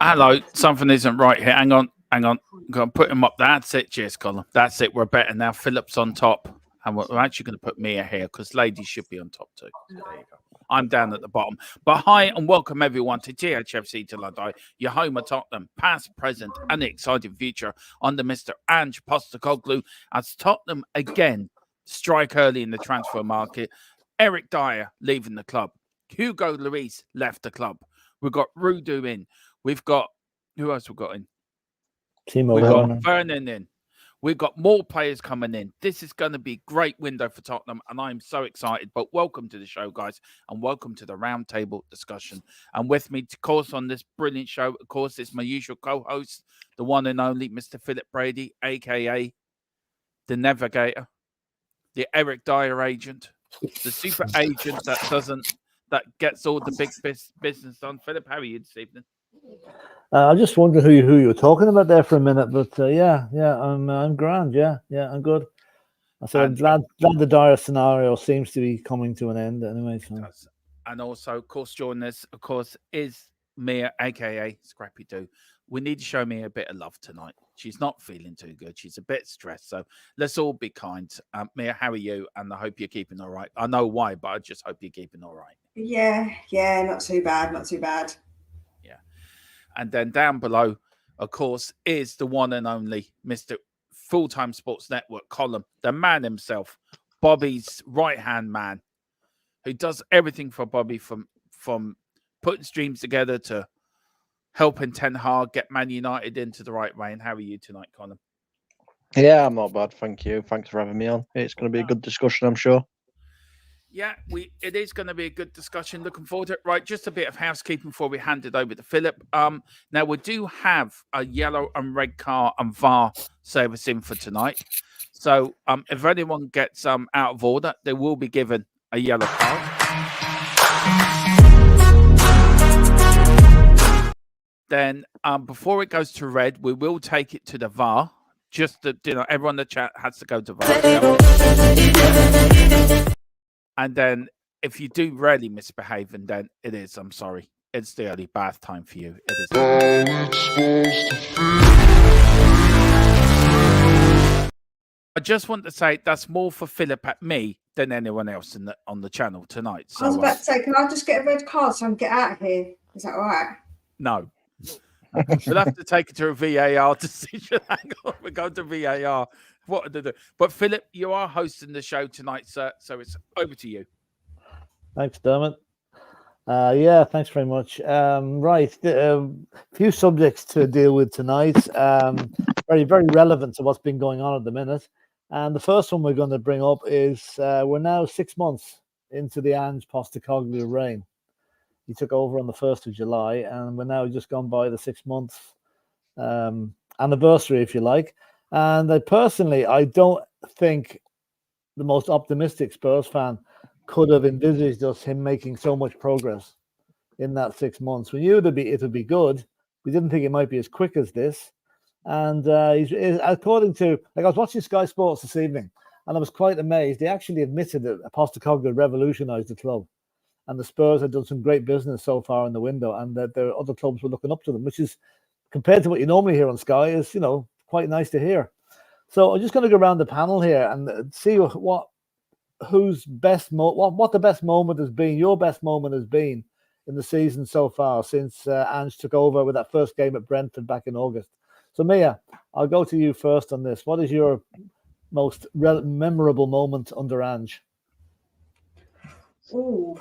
Hello, something isn't right here. Hang on. I'm going to put him up. That's it, cheers, Colin. That's it. We're better now. Philip's on top. And we're actually going to put Mia here because ladies should be on top too. So there you go. I'm down at the bottom. But hi and welcome everyone to THFC Till I Die, your home of Tottenham, past, present, and the exciting future under Mr. Ange Postecoglou as Tottenham again strike early in the transfer market. Eric Dyer leaving the club. Hugo Lloris left the club. We've got Rudu in. We've got, who else we've got in? Timo We've Werner. got Vernon in. We've got more players coming in. This is going to be a great window for Tottenham, and I'm so excited. But welcome to the show, guys, and welcome to the roundtable discussion. And with me, of course, on this brilliant show, of course, it's my usual co-host, the one and only Mr. Philip Brady, a.k.a. the Navigator, the Eric Dyer agent, the super agent that gets all the big business done. Philip, how are you this evening? I just wondered who you were talking about there for a minute, but I'm grand. Yeah, I'm good. I said I'm glad the dire scenario seems to be coming to an end anyway. So. And also, of course, joining us, of course, is Mia, aka Scrappy Doo. We need to show Mia a bit of love tonight. She's not feeling too good. She's a bit stressed. So let's all be kind. Mia, how are you? And I hope you're keeping all right. I know why, but I just hope you're keeping all right. Yeah, not too bad. Yeah. And then down below, of course, is the one and only Mr. Full-Time Sports Network column, the man himself, Bobby's right-hand man, who does everything for Bobby from putting streams together to helping Ten Hag get Man United into the right way. And how are you tonight, Colin? Yeah, I'm not bad, thank you. Thanks for having me on. It's going to be a good discussion, I'm sure. Yeah, it is going to be a good discussion. Looking forward to it. Right, just a bit of housekeeping before we hand it over to Philip. Now we do have a yellow and red car and VAR service in for tonight. So if anyone gets out of order, they will be given a yellow card. Then before it goes to red, we will take it to the VAR. Just that everyone in the chat has to go to VAR. And then if you do really misbehave, and then it is, I'm sorry, it's the early bath time for you. It is. I just want to say that's more for Philip at me than anyone else on the channel tonight. So, I was about to say, can I just get a red card so I can get out of here? Is that all right? No. We'll have to take it to a VAR decision. Hang on, we're going to VAR. What to do? But Philip, you are hosting the show tonight, sir. So it's over to you. Thanks, Dermot. Yeah, thanks very much. Right, a few subjects to deal with tonight. Very, very relevant to what's been going on at the minute. And the first one we're going to bring up is we're now 6 months into the Ange Postecoglou reign. He took over on the 1st of July, and we're now just gone by the 6 months anniversary, if you like. And I don't think the most optimistic Spurs fan could have envisaged him making so much progress in that 6 months. We knew it would be good. We didn't think it might be as quick as this. And he's according to, I was watching Sky Sports this evening, and I was quite amazed. They actually admitted that Postecoglou revolutionised the club, and the Spurs had done some great business so far in the window, and that the other clubs were looking up to them, which is, compared to what you normally hear on Sky, is quite nice to hear. So I'm just going to go around the panel here and see what the best moment has been, your best moment has been in the season so far since Ange took over with that first game at Brentford back in August. So Mia, I'll go to you first on this. What is your most memorable moment under Ange? Oh,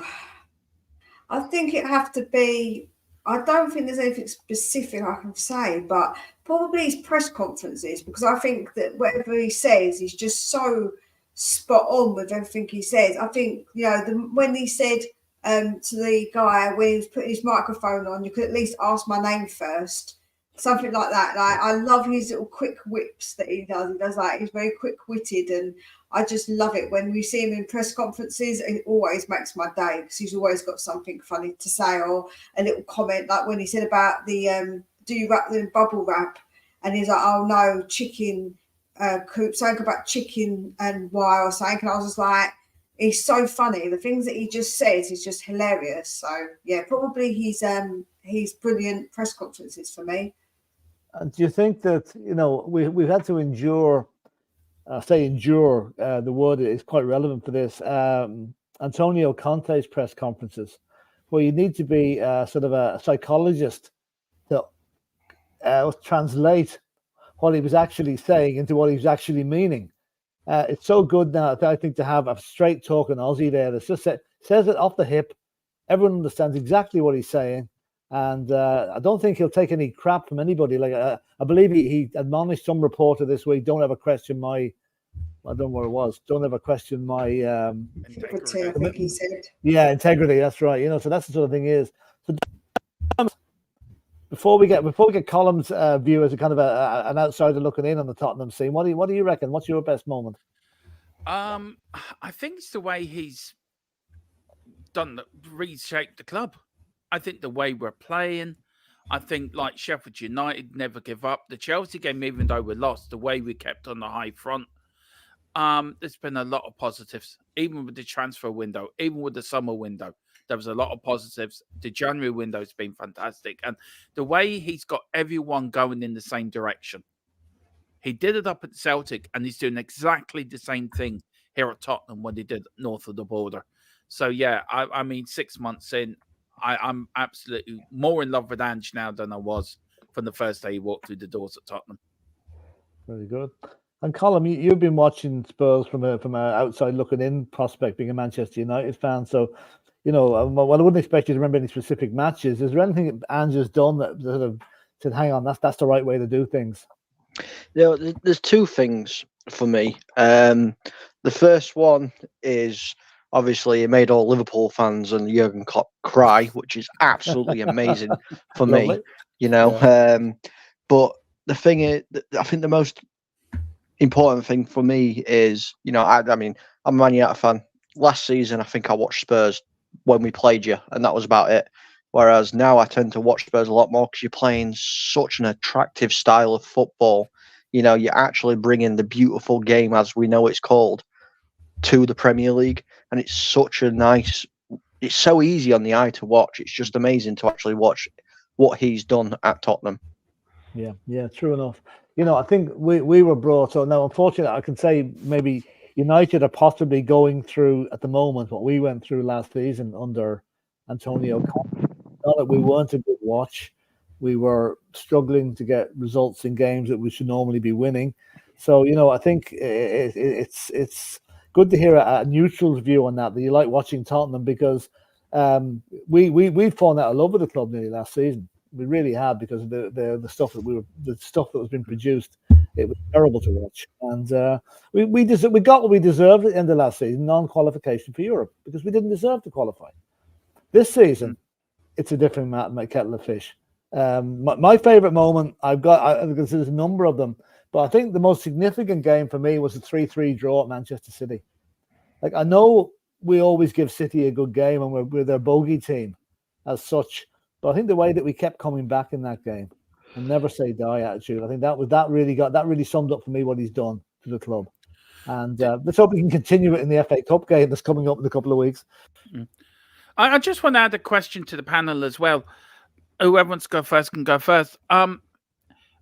I think it have to be. I don't think there's anything specific I can say, but probably his press conferences, because I think that whatever he says is just so spot on with everything he says. I think, when he said to the guy when he was putting his microphone on, you could at least ask my name first. Something like that. Like, I love his little quick whips that he does. He does he's very quick-witted, and I just love it when we see him in press conferences. It always makes my day because he's always got something funny to say or a little comment, like when he said about the do you wrap them in bubble wrap, and he's like, oh no, chicken coop, something about chicken and why or something, and I was just like, he's so funny. The things that he just says is just hilarious. So yeah, probably he's brilliant press conferences for me. And do you think that, you know, we've had to endure, the word is quite relevant for this, Antonio Conte's press conferences, where you need to be sort of a psychologist to translate what he was actually saying into what he was actually meaning. It's so good now, I think, to have a straight talking Aussie there that just says it off the hip. Everyone understands exactly what he's saying. And I don't think he'll take any crap from anybody. Like I believe he admonished some reporter this week, don't ever question my, I don't know what it was, don't ever question my Integrity, I think he said. Yeah, integrity, that's right. You know, so that's the sort of thing is. So before we get Colum's view as a kind of an outsider looking in on the Tottenham scene, what do you reckon? What's your best moment? I think it's the way he's reshaped the club. I think the way we're playing, I think like Sheffield United never give up. The Chelsea game, even though we lost, the way we kept on the high front, there's been a lot of positives. Even with the transfer window, even with the summer window, there was a lot of positives. The January window has been fantastic. And the way he's got everyone going in the same direction. He did it up at Celtic, and he's doing exactly the same thing here at Tottenham when he did north of the border. So, yeah, I mean, 6 months in, I'm absolutely more in love with Ange now than I was from the first day he walked through the doors at Tottenham. Very good. And Colin, you've been watching Spurs from an outside looking in prospect, being a Manchester United fan. So, you know, well, I wouldn't expect you to remember any specific matches. Is there anything that Ange has done that sort of said, hang on, that's the right way to do things? Yeah, there's two things for me. The first one is obviously it made all Liverpool fans and Jurgen Klopp cry, which is absolutely amazing for me. You know, yeah. But the thing is, I think the most important thing for me is, you know, I mean, I'm a Man United fan. Last season, I think I watched Spurs when we played you, and that was about it. Whereas now I tend to watch Spurs a lot more because you're playing such an attractive style of football. You know, you're actually bringing the beautiful game, as we know it's called, to the Premier League. And it's such a nice, it's so easy on the eye to watch. It's just amazing to actually watch what he's done at Tottenham. Yeah, true enough. You know, I think we were brought on. Now, unfortunately, I can say maybe United are possibly going through at the moment what we went through last season under Antonio Conte. Not that we weren't a good watch. We were struggling to get results in games that we should normally be winning. So, you know, I think it's good to hear a neutral view on that you like watching Tottenham, because we've fallen out of love with the club nearly last season. We really have, because of the stuff that was being produced. It was terrible to watch, and we got what we deserved at the end of last season, non-qualification for Europe, because we didn't deserve to qualify. This season, it's a different kettle of fish. My favorite moment, because there's a number of them, but I think the most significant game for me was the 3-3 draw at Manchester City. Like, I know we always give City a good game, and we're their bogey team as such, but I think the way that we kept coming back in that game and never say die attitude, I think that really summed up for me what he's done to the club. And let's hope we can continue it in the FA Cup game that's coming up in a couple of weeks. I just want to add a question to the panel as well. Whoever wants to go first can go first.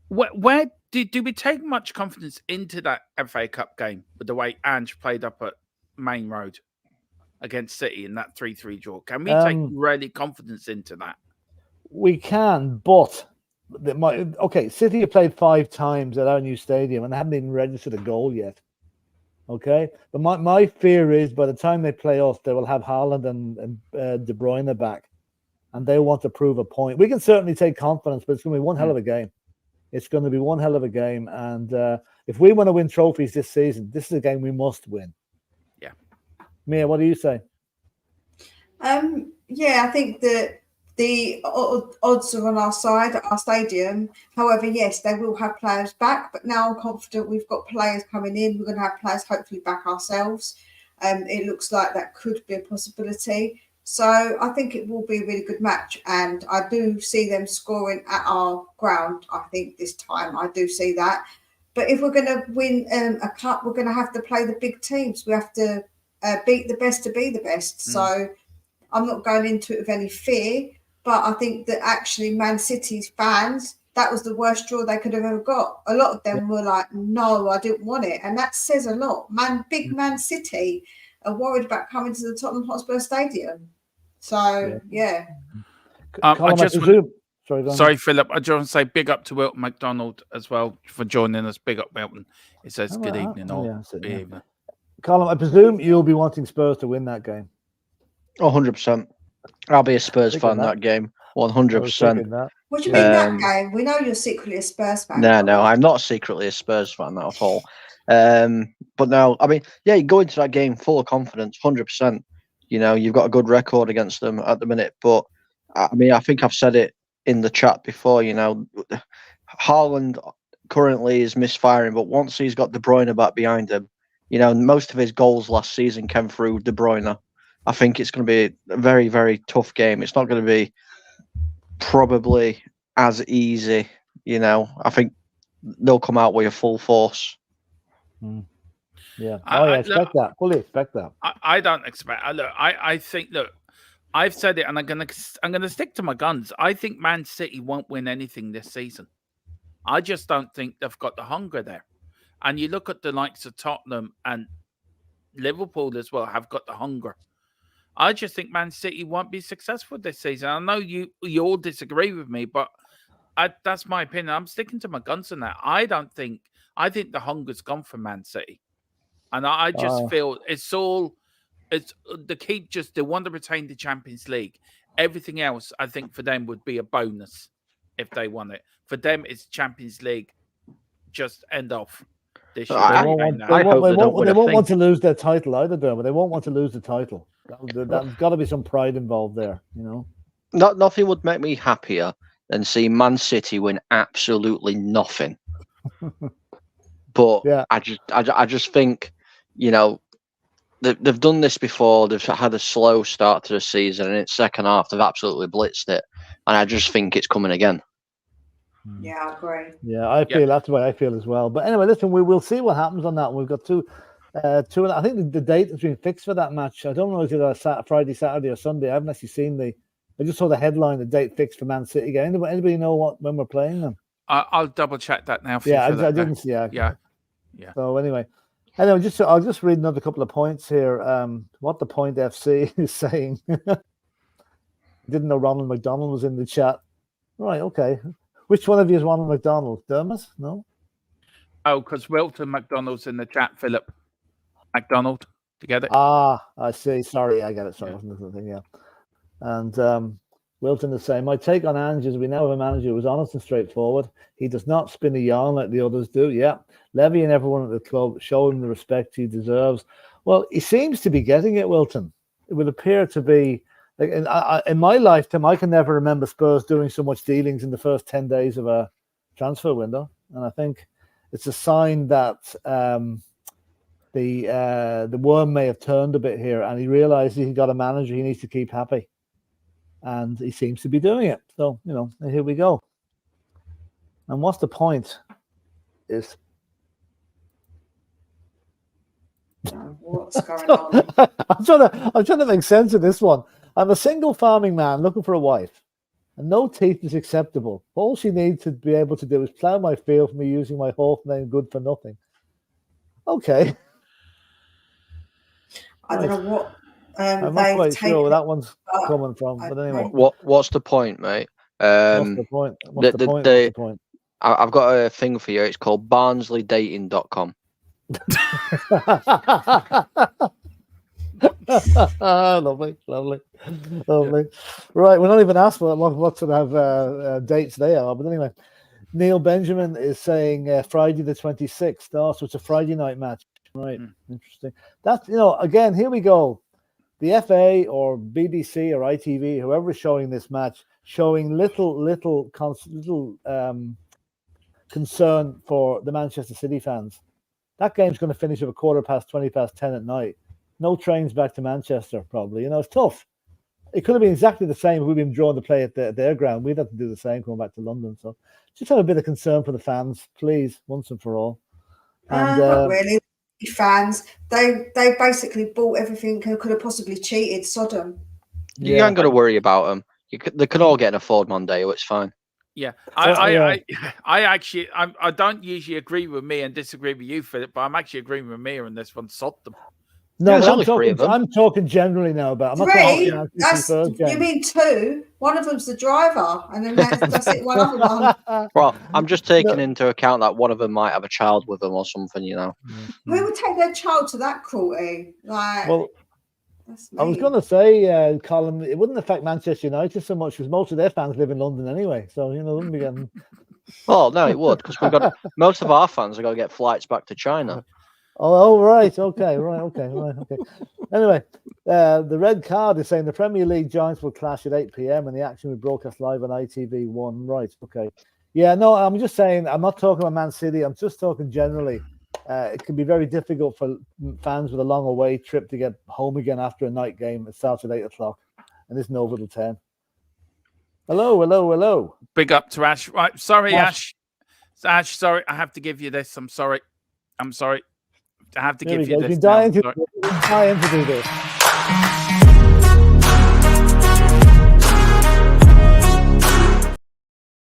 Where do we take much confidence into that FA Cup game with the way Ange played up at Main Road against City in that 3-3 draw? Can we take really confidence into that? We can, but City have played 5 times at our new stadium and they haven't even registered a goal yet. Okay, but my fear is by the time they play us, they will have Haaland and De Bruyne back, and they want to prove a point. We can certainly take confidence, but it's going to be one hell of a game. It's going to be one hell of a game, and if we want to win trophies this season, this is a game we must win. Yeah, Mia, what do you say? Yeah, I think that the odds are on our side at our stadium. However, yes, they will have players back, but now I'm confident we've got players coming in. We're going to have players hopefully back ourselves. It looks like that could be a possibility. So I think it will be a really good match, and I do see them scoring at our ground. I think this time I do see that. But if we're going to win a cup, we're going to have to play the big teams. We have to beat the best to be the best. So I'm not going into it with any fear, but I think that actually Man City's fans, that was the worst draw they could have ever got. A lot of them were like, no, I didn't want it. And that says a lot. Big Man City are worried about coming to the Tottenham Hotspur Stadium. So, yeah. Sorry, Philip. I just want to say big up to Wilton McDonald as well for joining us. Big up, Wilton. It says good evening all. Evening. Colin, I presume you'll be wanting Spurs to win that game. 100%. I'll be a Spurs fan that game. 100%. What do you mean that game? We know you're secretly a Spurs fan. No, I'm not secretly a Spurs fan at all. But no, I mean, yeah, you go into that game full of confidence, 100%. You know, you've got a good record against them at the minute. But I mean, I think I've said it in the chat before. You know, Haaland currently is misfiring, but once he's got De Bruyne back behind him, you know, most of his goals last season came through De Bruyne. I think it's going to be a very, very tough game. It's not going to be probably as easy. You know, I think they'll come out with a full force. Yeah, I expect that. Fully expect that. I don't expect. I think. Look, I've said it, and I'm gonna stick to my guns. I think Man City won't win anything this season. I just don't think they've got the hunger there. And you look at the likes of Tottenham and Liverpool as well have got the hunger. I just think Man City won't be successful this season. I know you all disagree with me, but that's my opinion. I'm sticking to my guns on that. I think the hunger's gone for Man City. And I just feel it's the key. Just they want to retain the Champions League. Everything else, I think, for them would be a bonus if they won it. For them, it's Champions League. Just end off this year. They won't want to lose their title either, but they won't want to lose the title. There's got to be some pride involved there, you know. Nothing would make me happier than see Man City win absolutely nothing. But yeah. I just think, you know, they've done this before. They've had a slow start to the season, and in its second half, they've absolutely blitzed it. And I just think it's coming again. Yeah, I agree. Yeah, I feel that's what I feel as well. But anyway, listen, we will see what happens on that. We've got two. I think the date has been fixed for that match. I don't know if it's Friday, Saturday, or Sunday. I haven't actually seen I just saw the headline, the date fixed for Man City game. Anybody know when we're playing them? I'll double check that now. For I didn't. Yeah. So anyway, I'll just read another couple of points here. What the Point FC is saying. Didn't know Ronald McDonald was in the chat. Right. Okay. Which one of you is Ronald McDonald? Dermot? No. Oh, because Wilton McDonald's in the chat. Philip McDonald. Together. I see. Sorry, I get it. Sorry, wasn't the thing. Yeah. And Wilton is saying, my take on Ange is we now have a manager who was honest and straightforward. He does not spin a yarn like the others do. Yeah. Levy and everyone at the club show him the respect he deserves. Well, he seems to be getting it, Wilton. It would appear to be. Like in my lifetime, I can never remember Spurs doing so much dealings in the first 10 days of a transfer window. And I think it's a sign that the worm may have turned a bit here, and he realizes he's got a manager he needs to keep happy. And he seems to be doing it. So, you know, here we go. And what's the point? Is what's going on? I'm trying to make sense of this one. I'm a single farming man looking for a wife, and no teeth is acceptable. All she needs to be able to do is plough my field for me using my horse name good for nothing. Okay. I don't know what I'm not quite sure where that one's coming from, but anyway. What's the point, mate? What's the point? What's the point? I've got a thing for you. It's called BarnsleyDating.com. Lovely. Right, we're not even asked what sort of dates they are, but anyway, Neil Benjamin is saying Friday the 26th. Oh, so it's a Friday night match, right? Interesting. That's, you know, again, here we go. The FA or BBC or ITV, whoever is showing this match, showing little concern for the Manchester City fans. That game's going to finish at 10:15 at night. No trains back to Manchester, probably. You know, it's tough. It could have been exactly the same if we'd been drawn to play at their ground. We'd have to do the same coming back to London. So just have a bit of concern for the fans, please, once and for all. And not really. fans, they basically bought everything who could have possibly cheated Sodom. You ain't got to worry about them. They can all get an afford Mondeo. It's fine. Yeah, yeah. I actually, I don't usually agree with me and disagree with you, Philip, but I'm actually agreeing with me on this one. Sod them. No, there's but only three of them. I'm talking generally now about. I'm not Three? talking That's, you mean two? One of them's the driver, and then that's it. One other one. Well, I'm just taking into account that one of them might have a child with them or something, you know. Who would take their child to that cruelty? Like, Well, that's I was mean. going to say, Colin, it wouldn't affect Manchester United so much because most of their fans live in London anyway. So they wouldn't be getting. Oh no, it would, because we've got most of our fans have got to get flights back to China. Oh, right. Okay. Anyway, the red card is saying the Premier League Giants will clash at 8 p.m. and the action will be broadcast live on ITV1. Right. Okay. Yeah, no, I'm just saying, I'm not talking about Man City. I'm just talking generally. It can be very difficult for fans with a long away trip to get home again after a night game. It starts at 8 o'clock and it's over till 10. Hello. Big up to Ash. Right, sorry, Ash. Ash, sorry, I have to give you this. I'm sorry. I have to There give we you go. this. You've been dying to do this.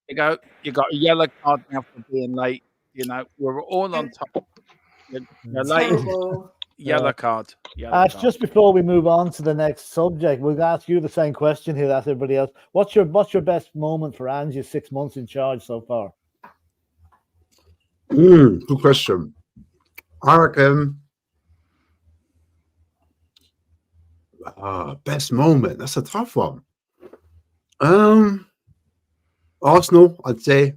You got a yellow card now for being late. You know, we're all on top. You're late. Terrible. Yellow card. Ash, just before we move on to the next subject, we'll ask you the same question here as everybody else. What's your best moment for Angie's 6 months in charge so far? Good question. I reckon best moment. That's a tough one. Arsenal, I'd say.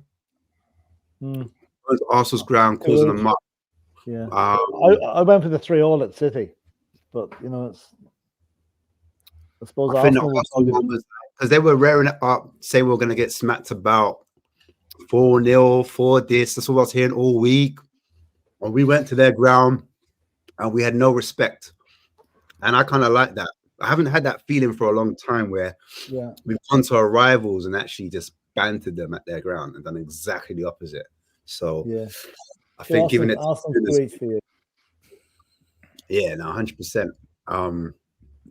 Arsenal's ground causing them up. Yeah. I went for the 3-3 at City, but you know, it's. I suppose I think Arsenal because they were rearing it up, say we're going to get smacked about 4-0, 4 this. That's what I was hearing all week. And we went to their ground and we had no respect. And I kind of like that. I haven't had that feeling for a long time where we've gone to our rivals and actually just bantered them at their ground and done exactly the opposite. So I think giving it Arsenal for you. Yeah, no, 100%.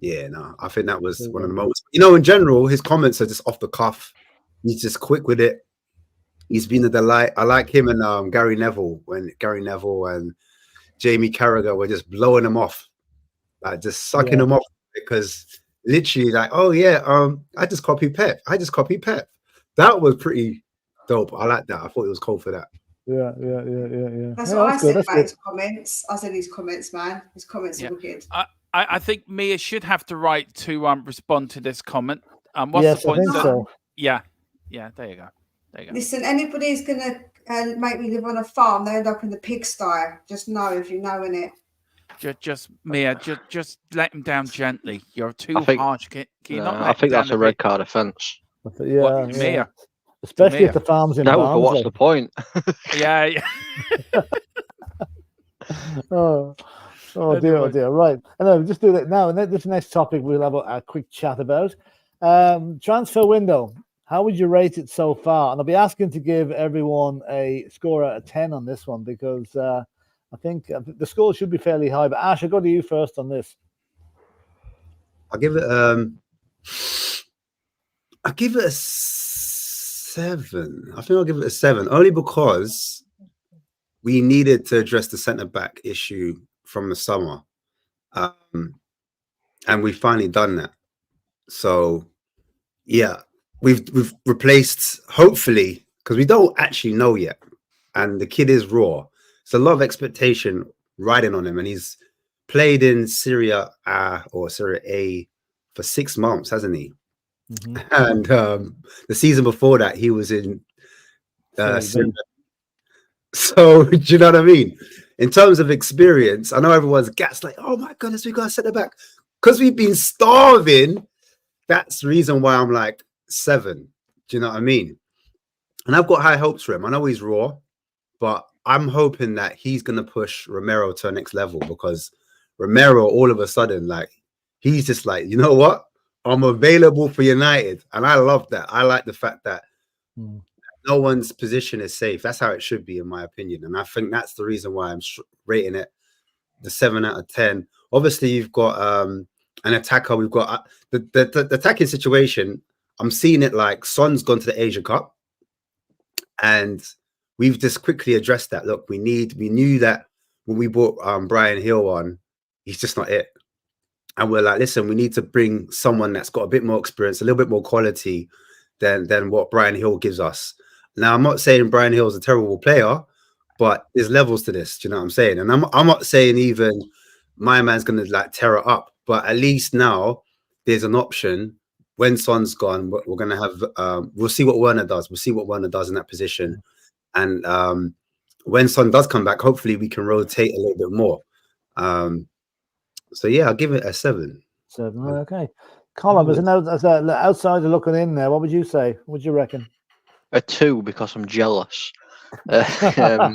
Yeah, no, I think that was one of the moments. You know, in general, his comments are just off the cuff. He's just quick with it. He's been a delight. I like him and Gary Neville, when Gary Neville and Jamie Carragher were just blowing him off, like just sucking him off, because literally like, oh yeah, I just copied Pep. That was pretty dope. I like that. I thought it was cool for that. Yeah. That's what I said about his comments. I said his comments, man. His comments are wicked. I think Mia should have the right to respond to this comment. What's yes, the point? I think so. Yeah, there you go. Listen, anybody's gonna make me live on a farm, they end up in the pigsty. Just know, if you know in it. Just Mia, just let him down gently. You're too harsh. Can you not? I think that's a red card offence. Mia. Especially if the farm's in. No, but what's the point? Yeah. Oh dear. Right. Anyway, we'll just do that now. And then this next topic we'll have a quick chat about. Transfer window. How would you rate it so far? And I'll be asking to give everyone a score out of 10 on this one, because I think the score should be fairly high. But Ash, I'll go to you first on this. I'll give it a 7. I think I'll give it a 7, only because we needed to address the centre-back issue from the summer. And we've finally done that. So, yeah. We've replaced, hopefully, because we don't actually know yet, and the kid is raw. It's a lot of expectation riding on him, and he's played in Syria or Syria A for 6 months, hasn't he? And the season before that, he was in Syria. So, do you know what I mean? In terms of experience, I know everyone's gassed like, oh my goodness, we got to set it back because we've been starving. That's the reason why I'm like 7. Do you know what I mean? And I've got high hopes for him. I know he's raw, but I'm hoping that he's going to push Romero to a next level, because Romero, all of a sudden, like, he's just like, you know what? I'm available for United. And I love that. I like the fact that no one's position is safe. That's how it should be, in my opinion. And I think that's the reason why I'm rating it the 7 out of 10. Obviously, you've got an attacker. We've got the attacking situation. I'm seeing it like Son's gone to the Asia Cup, and we've just quickly addressed that. Look, we knew that when we brought Brian Hill on, he's just not it. And we're like, listen, we need to bring someone that's got a bit more experience, a little bit more quality than what Brian Hill gives us. Now, I'm not saying Brian Hill's a terrible player, but there's levels to this. Do you know what I'm saying? And I'm not saying even my man's going to like tear it up, but at least now there's an option. When Son's gone, we're going to have, we'll see what Werner does. We'll see what Werner does in that position. And when Son does come back, hopefully we can rotate a little bit more. So yeah, I'll give it a 7. 7, okay. Colin, as an outsider looking in there, what would you say? What do you reckon? A 2 because I'm jealous. No,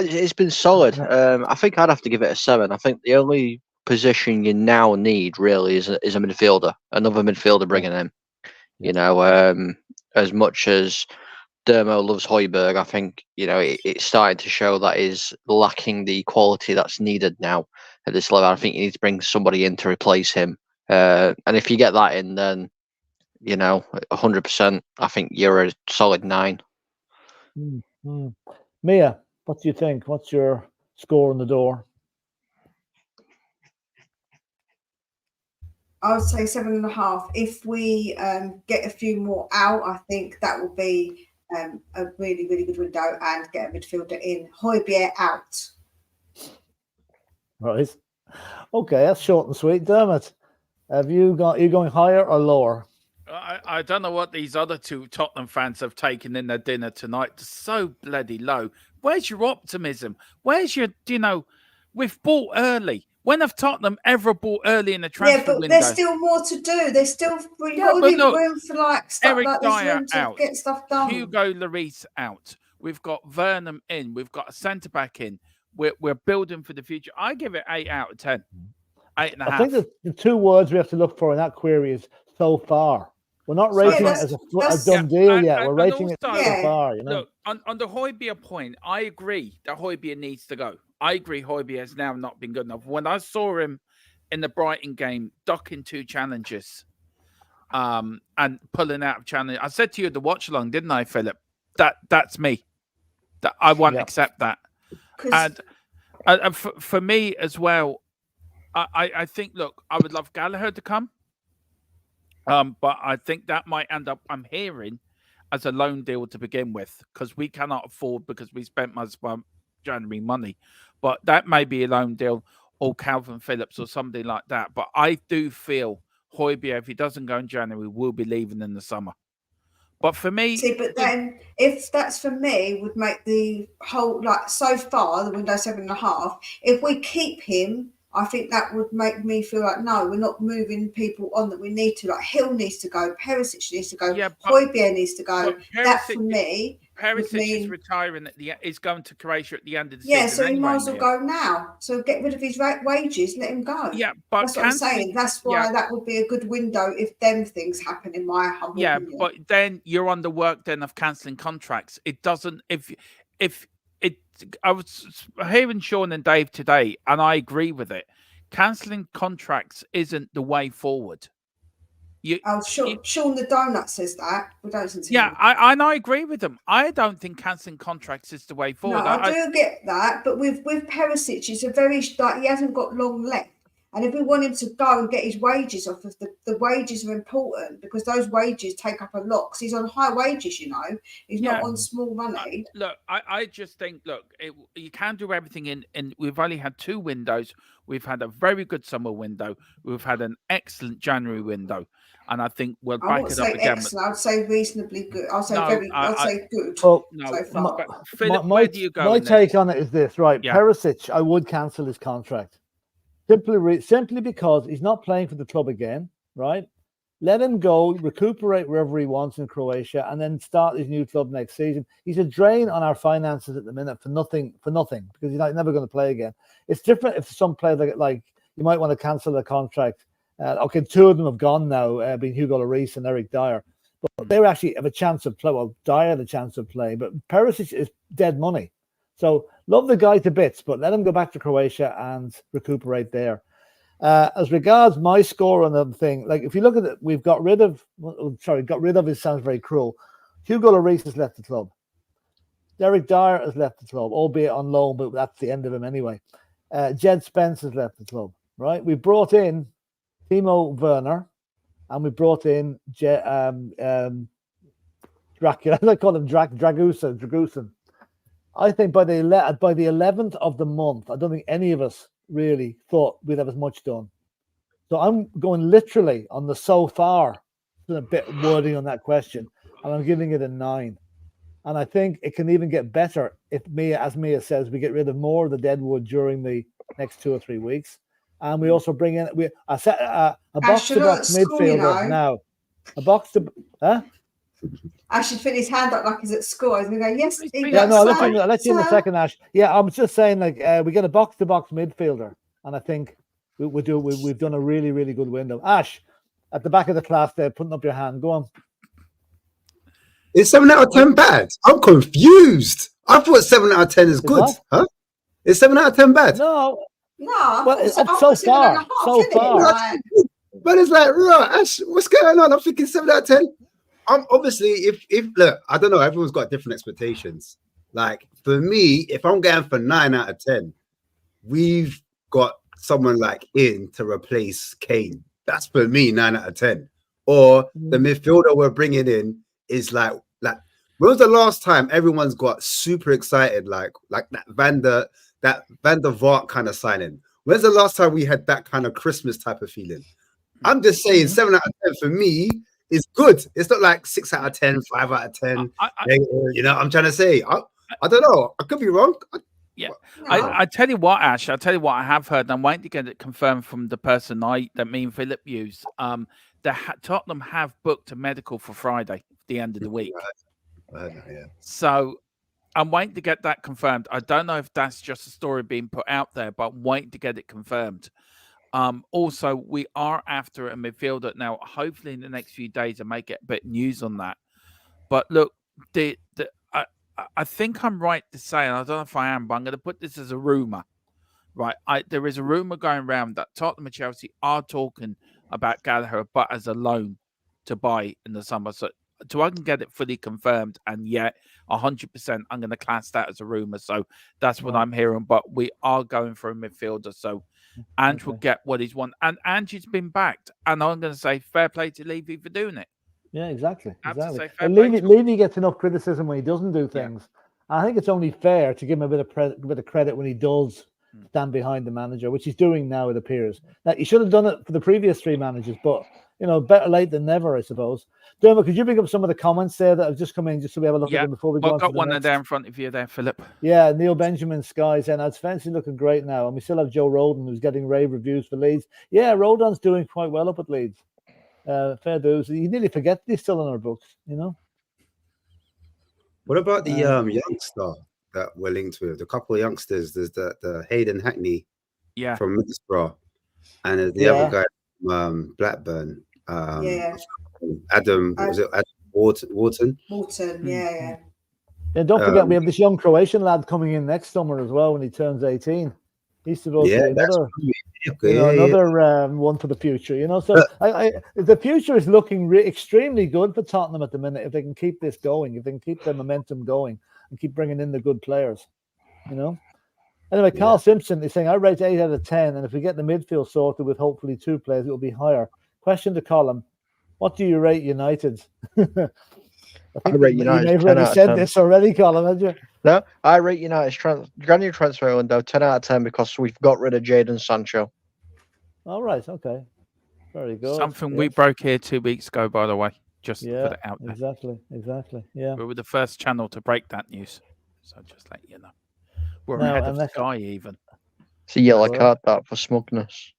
it's been solid. I think I'd have to give it a 7. I think the only position you now need really is a midfielder, another midfielder bringing in. You know, as much as Dermo loves Højbjerg, I think, you know, it's starting to show that is lacking the quality that's needed now at this level. I think you need to bring somebody in to replace him. And if you get that in, then, you know, 100%, I think you're a solid 9. Mia, what do you think? What's your score on the door? I would say 7.5. If we get a few more out, I think that will be a really, really good window, and get a midfielder in. Højbjerg out. Right. Okay, that's short and sweet. Dermot, are you going higher or lower? I don't know what these other two Tottenham fans have taken in their dinner tonight. It's so bloody low. Where's your optimism? Where's your, you know, we've bought early. When have Tottenham ever bought early in the transfer window? There's still more to do. There's still room for like stuff Eric like Dyer room to out. get stuff done. Hugo Lloris out. We've got Vernon in. We've got a centre back in. We're building for the future. I give it 8 out of 10. 8.5. I think the 2 words we have to look for in that query is so far. We're not rating it as a done deal yet. We're rating it so far. You know? Look, on the Højbjerg point, I agree that Højbjerg needs to go. I agree Højbjerg has now not been good enough. When I saw him in the Brighton game, ducking 2 challenges and pulling out of challenge, I said to you at the watch along, didn't I, Philip? That's me. That I won't accept that. And for me as well, I think, look, I would love Gallagher to come. But I think that might end up, I'm hearing, as a loan deal to begin with, because we cannot afford, because we spent most of January money. But that may be a loan deal, or Calvin Phillips or somebody like that. But I do feel Højbjerg, if he doesn't go in January, will be leaving in the summer. But for me... See, but then, if that's for me, would make the whole, like, so far, the window 7.5, if we keep him, I think that would make me feel like, no, we're not moving people on that we need to. Like, Hill needs to go, Perisic needs to go, Højbjerg needs to go. That, for me, Perisic is retiring is going to Croatia at the end of the season. Yeah, so he might as well go now. So get rid of his wages, let him go. Yeah, but that's what I'm saying. That's why that would be a good window if them things happen, in my humble opinion. But then you're on the work then of cancelling contracts. It doesn't. I was hearing Sean and Dave today, and I agree with it. Cancelling contracts isn't the way forward. Sean the Donut says that. We don't listen to him. I agree with them. I don't think cancelling contracts is the way forward. No, I do get that, but with Perisic, it's a very he hasn't got long left. And if we want him to go and get his wages off of the wages are important, because those wages take up a lot. Because he's on high wages, you know. He's not on small money. Look, I just think, you can't do everything in. We've only had 2 windows. We've had a very good summer window. We've had an excellent January window. And I think we'll back it up again. Excellent. I would say reasonably good. I'll say I'd say good. Well, so far. Philip, where do you go? My take on it is this, right? Yeah. Perisic, I would cancel his contract. Simply because he's not playing for the club again, right? Let him go, recuperate wherever he wants in Croatia, and then start his new club next season. He's a drain on our finances at the minute for nothing, because he's never going to play again. It's different if some players like you might want to cancel the contract. Okay, 2 of them have gone now, being Hugo Lloris and Eric Dyer. But they actually have a chance of play. Well, Dyer had a chance of playing, but Perisic is dead money. So love the guy to bits, but let him go back to Croatia and recuperate there. As regards my score on the thing, like if you look at it, we've got rid of. It sounds very cruel. Hugo Lloris has left the club. Derek Dyer has left the club, albeit on loan, but that's the end of him anyway. Jed Spence has left the club. Right, we brought in Timo Werner, and we brought in Dracula. I call him Dragusin. I think by the 11th of the month, I don't think any of us really thought we'd have as much done. So I'm going literally on the so far. There's a bit of wording on that question, and I'm giving it a 9. And I think it can even get better if as Mia says, we get rid of more of the deadwood during the next 2 or 3 weeks. And we also bring in a box-to-box midfielder now. A box to Ash should put his hand up like he's at school. He's going to go, yes. I'll let you in a second, Ash. Yeah, I'm just saying, like we get a box-to-box midfielder, and I think we've done a really, really good window. Ash, at the back of the class there, putting up your hand. Go on. Is 7 out of 10 bad? I'm confused. I thought 7 out of 10 is good. Huh? Is 7 out of 10 bad? No. Well, it's so far. But it's like, right, Ash, what's going on? I'm thinking 7 out of 10. I'm obviously, if look, I don't know, everyone's got different expectations. Like for me, if I'm going for 9 out of 10, we've got someone like in to replace Kane. That's for me 9 out of 10. Or the midfielder we're bringing in is like when was the last time everyone's got super excited like that Van der Vaart kind of signing? When's the last time we had that kind of Christmas type of feeling? I'm just saying 7 out of 10 for me is good. It's not like 6 out of 10, 5 out of 10. You know, I'm trying to say. I don't know. I could be wrong. I tell you what, Ash. I tell you what. I have heard. I'm waiting to get it confirmed from the person that me and Philip use. Tottenham have booked a medical for Friday, the end of the week. So I'm waiting to get that confirmed. I don't know if that's just a story being put out there, but I'm waiting to get it confirmed. Also, we are after a midfielder now. Hopefully, in the next few days, I may get a bit of news on that. But look, I think I'm right to say, and I don't know if I am, but I'm going to put this as a rumor. Right, there is a rumor going around that Tottenham and Chelsea are talking about Gallagher, but as a loan to buy in the summer. So I can get it fully confirmed, and yet 100%, I'm going to class that as a rumor. So that's what I'm hearing. But we are going for a midfielder. So Ange will get what he's won, and Ange's been backed. And I'm going to say fair play to Levy for doing it. Yeah, exactly. And Levy gets enough criticism when he doesn't do things. Yeah. I think it's only fair to give him a bit of credit when he does stand behind the manager, which he's doing now, it appears. Now, he should have done it for the previous 3 managers, but, you know, better late than never, I suppose. Dermot, could you bring up some of the comments there that have just come in, just so we have a look at them before we go on? I've got one there in front of you there, Philip. Yeah, Neil Benjamin Sky saying, it's fancy looking great now. And we still have Joe Roden, who's getting rave reviews for Leeds. Yeah, Rodon's doing quite well up at Leeds. Fair dues. You nearly forget he's still in our books, you know? What about the youngster that we're linked with? The couple of youngsters. There's the Hayden Hackney from Middlesbrough, and there's the other guy from Blackburn. Adam, was it Adam Wharton? Yeah. And don't forget, we have this young Croatian lad coming in next summer as well when he turns 18. He's supposed to be another one for the future, you know. So the future is looking extremely good for Tottenham at the minute if they can keep this going, if they can keep their momentum going and keep bringing in the good players, you know. Anyway, Carl Simpson is saying, I rate 8 out of 10, and if we get the midfield sorted with hopefully 2 players, it will be higher. Question to Colin, what do you rate United? I rate United. You may have already said this already, Colin, had you? No, I rate United's January transfer window 10 out of 10 because we've got rid of Jadon Sancho. All right, okay. Very good. Something we broke here 2 weeks ago, by the way. Just put it out there. Exactly. Yeah. We were the first channel to break that news. So just let you know. We're ahead of Sky even. It's a yellow card that for smugness.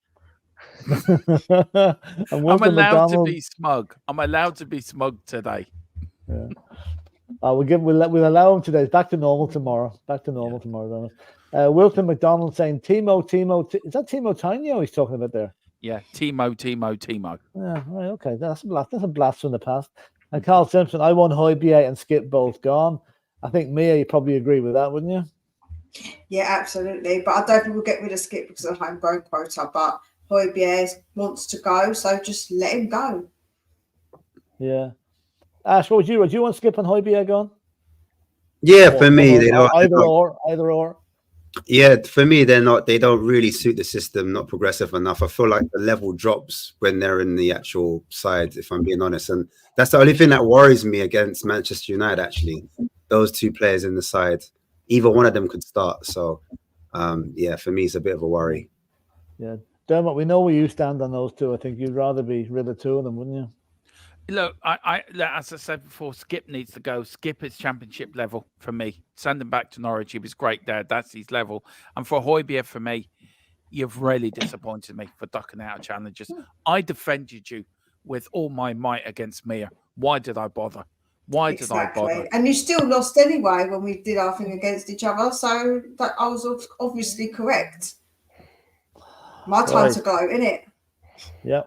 I'm allowed to be smug. I'm allowed to be smug today. Yeah. We'll allow him today. It's back to normal tomorrow. Tomorrow. Wilton McDonald saying Timo. Is that Timo Tainio he's talking about there? Yeah, Timo. Yeah, right, okay. That's a blast from the past. And Carl Simpson, I want Højbjerg and Skip both gone. I think Mia, you probably agree with that, wouldn't you? Yeah, absolutely. But I don't think we'll get rid of Skip because of the homegrown quota. But Højbjerg wants to go, so just let him go. Yeah. Ash, what would you? Would you want Skip and Højbjerg on? Yeah, for me, they don't. Either or. Yeah, for me, they're not. They don't really suit the system. Not progressive enough. I feel like the level drops when they're in the actual side. If I'm being honest, and that's the only thing that worries me against Manchester United. Actually, those two players in the side, either one of them could start. So, yeah, for me, it's a bit of a worry. Yeah, Dermot, we know where you stand on those two. I think you'd rather be rid of two of them, wouldn't you? Look, as I said before, Skip needs to go. Skip is championship level for me. Send him back to Norwich. He was great there. That's his level. And for Højbjerg, for me, you've really disappointed me for ducking out of challenges. I defended you with all my might against Mia. Why did I bother? Why did I bother? And you still lost anyway when we did our thing against each other. So that I was obviously correct. My time to go, innit? Yeah.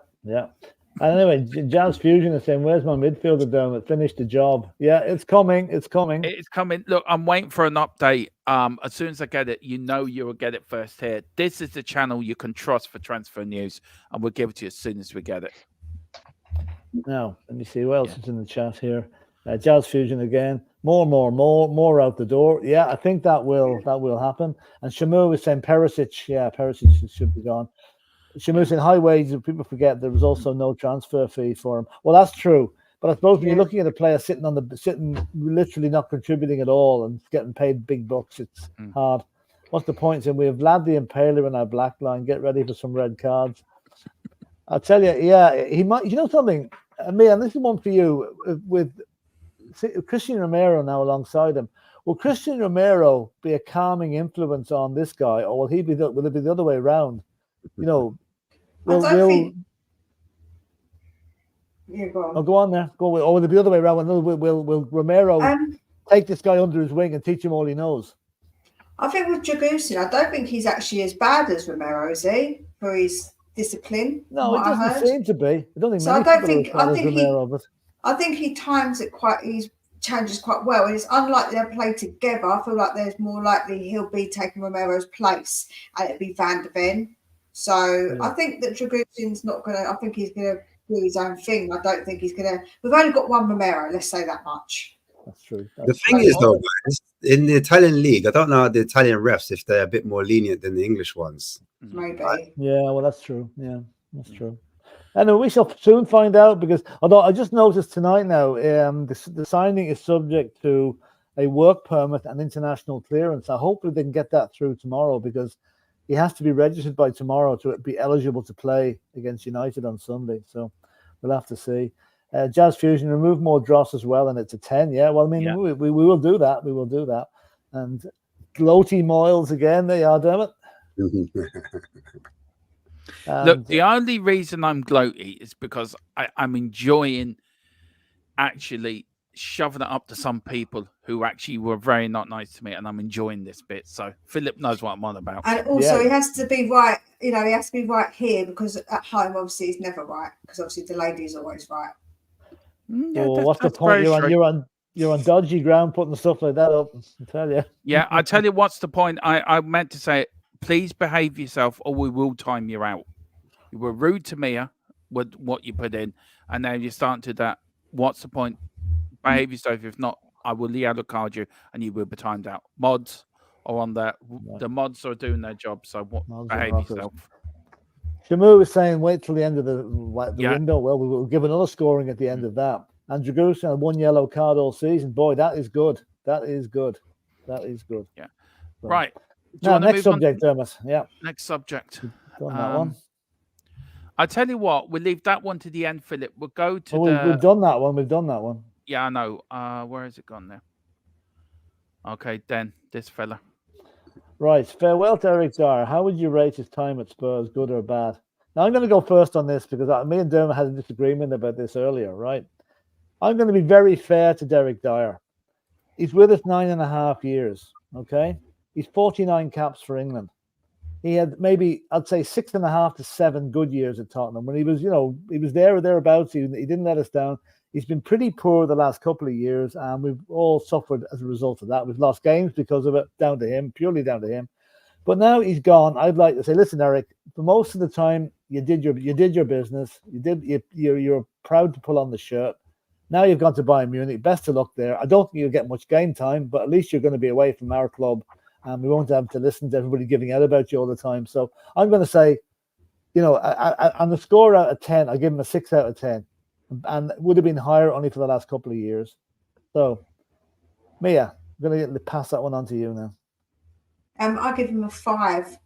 And anyway, Jazz Fusion is saying, "Where's my midfielder, Dermot? Finished the job." Yeah, it's coming. It's coming. It's coming. Look, I'm waiting for an update. As soon as I get it, you will get it first here. This is the channel you can trust for transfer news, and we'll give it to you as soon as we get it. Now, let me see who else is in the chat here. Jazz Fusion again. More out the door. Yeah, I think that will happen. And Shamu is saying Perisic. Yeah, Perisic should be gone. Shamu saying high wages. People forget there was also no transfer fee for him. Well, that's true. But I suppose when you're looking at a player sitting literally not contributing at all and getting paid big bucks, it's hard. What's the point? And we have Vlad the Impaler in our black line. Get ready for some red cards. I'll tell you, yeah, he might. You know something, Mia, and this is one for you with Christian Romero now alongside him. Will Christian Romero be a calming influence on this guy, or will it be the other way around? You know, Yeah, go on. Go on there. Or will it be the other way around? Will Romero take this guy under his wing and teach him all he knows? I think with Discusion, I don't think he's actually as bad as Romero, is he? For his discipline. No, it doesn't seem to be. I don't think. So I think he times it quite. He changes quite well, and it's unlikely they'll play together. I feel like there's more likely he'll be taking Romero's place, and it'll be Van de Ven. So I think that Discusion's not going to. I think he's going to do his own thing. I don't think he's going to. We've only got one Romero. Let's say that much. That's true. The thing is, though, guys, in the Italian league, I don't know the Italian refs if they're a bit more lenient than the English ones. Maybe. Yeah, well, that's true. Yeah, that's true. Anyway, we shall soon find out, because although I just noticed tonight now, the signing is subject to a work permit and international clearance. So hopefully they can get that through tomorrow, because he has to be registered by tomorrow to be eligible to play against United on Sunday. So we'll have to see. Jazz Fusion, remove more dross as well, and it's a 10. Yeah, well, I mean, we will do that. We will do that. And gloaty Moyles again, they are, damn it. Look, the only reason I'm gloaty is because I'm enjoying actually shoving it up to some people who actually were very not nice to me, and I'm enjoying this bit. So PHILLIP knows what I'm on about. And also, he has to be right. You know, he has to be right here, because at home, obviously, he's never right, because obviously the lady is always right. Yeah, what's the point? You're on dodgy ground putting stuff like that up. I tell you. Yeah, I tell you, what's the point? I meant to say, please behave yourself, or we will time you out. You were rude to Mia with what you put in, and now you're starting to that. What's the point? Behave yourself. If not, I will yellow card you, and you will be timed out. Mods are on there. The mods are doing their job. So behave yourself. Shamu is saying, wait till the end of the window. Well, we will give another scoring at the end of that. And Discusion had one yellow card all season. Boy, that is good. That is good. That is good. Yeah. So. Right. Now, next subject, Dermot. Yeah. Next subject. Done that one. I tell you what, we'll leave that one to the end, PHILLIP. We'll go to We've done that one. We've done that one. Yeah, I know. Where has it gone now? Okay, then this fella. Right. Farewell to Eric Dyer. How would you rate his time at Spurs, good or bad? Now, I'm going to go first on this, because me and Dermot had a disagreement about this earlier, right? I'm going to be very fair to Derek Dyer. He's with us 9.5 years, okay? He's 49 caps for England. He had maybe, I'd say, 6.5 to 7 good years at Tottenham when he was, he was there or thereabouts. He didn't let us down. He's been pretty poor the last couple of years, and we've all suffered as a result of that. We've lost games because of it, down to him, purely down to him. But now he's gone. I'd like to say, listen, Eric, for most of the time, you did your business. You're proud to pull on the shirt. Now you've gone to Bayern Munich. Best of luck there. I don't think you'll get much game time, but at least you're going to be away from our club, and we won't have to listen to everybody giving out about you all the time. So I'm going to say, on the score out of 10, I give him a 6 out of 10, and it would have been higher only for the last couple of years. So, Mia, I'm going to pass that one on to you now. I give him a 5.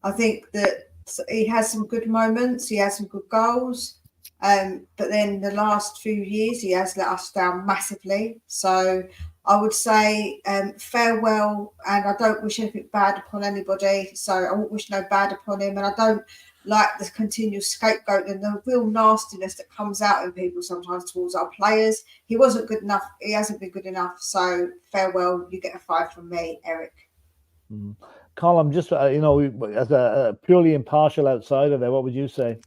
I think that he has some good moments. He has some good goals. But then the last few years, he has let us down massively. So I would say farewell, and I don't wish anything bad upon anybody. So I won't wish no bad upon him. And I don't like the continual scapegoat and the real nastiness that comes out in people sometimes towards our players. He wasn't good enough. He hasn't been good enough. So farewell. You get a 5 from me, Eric. Colin, just as a purely impartial outsider there, what would you say?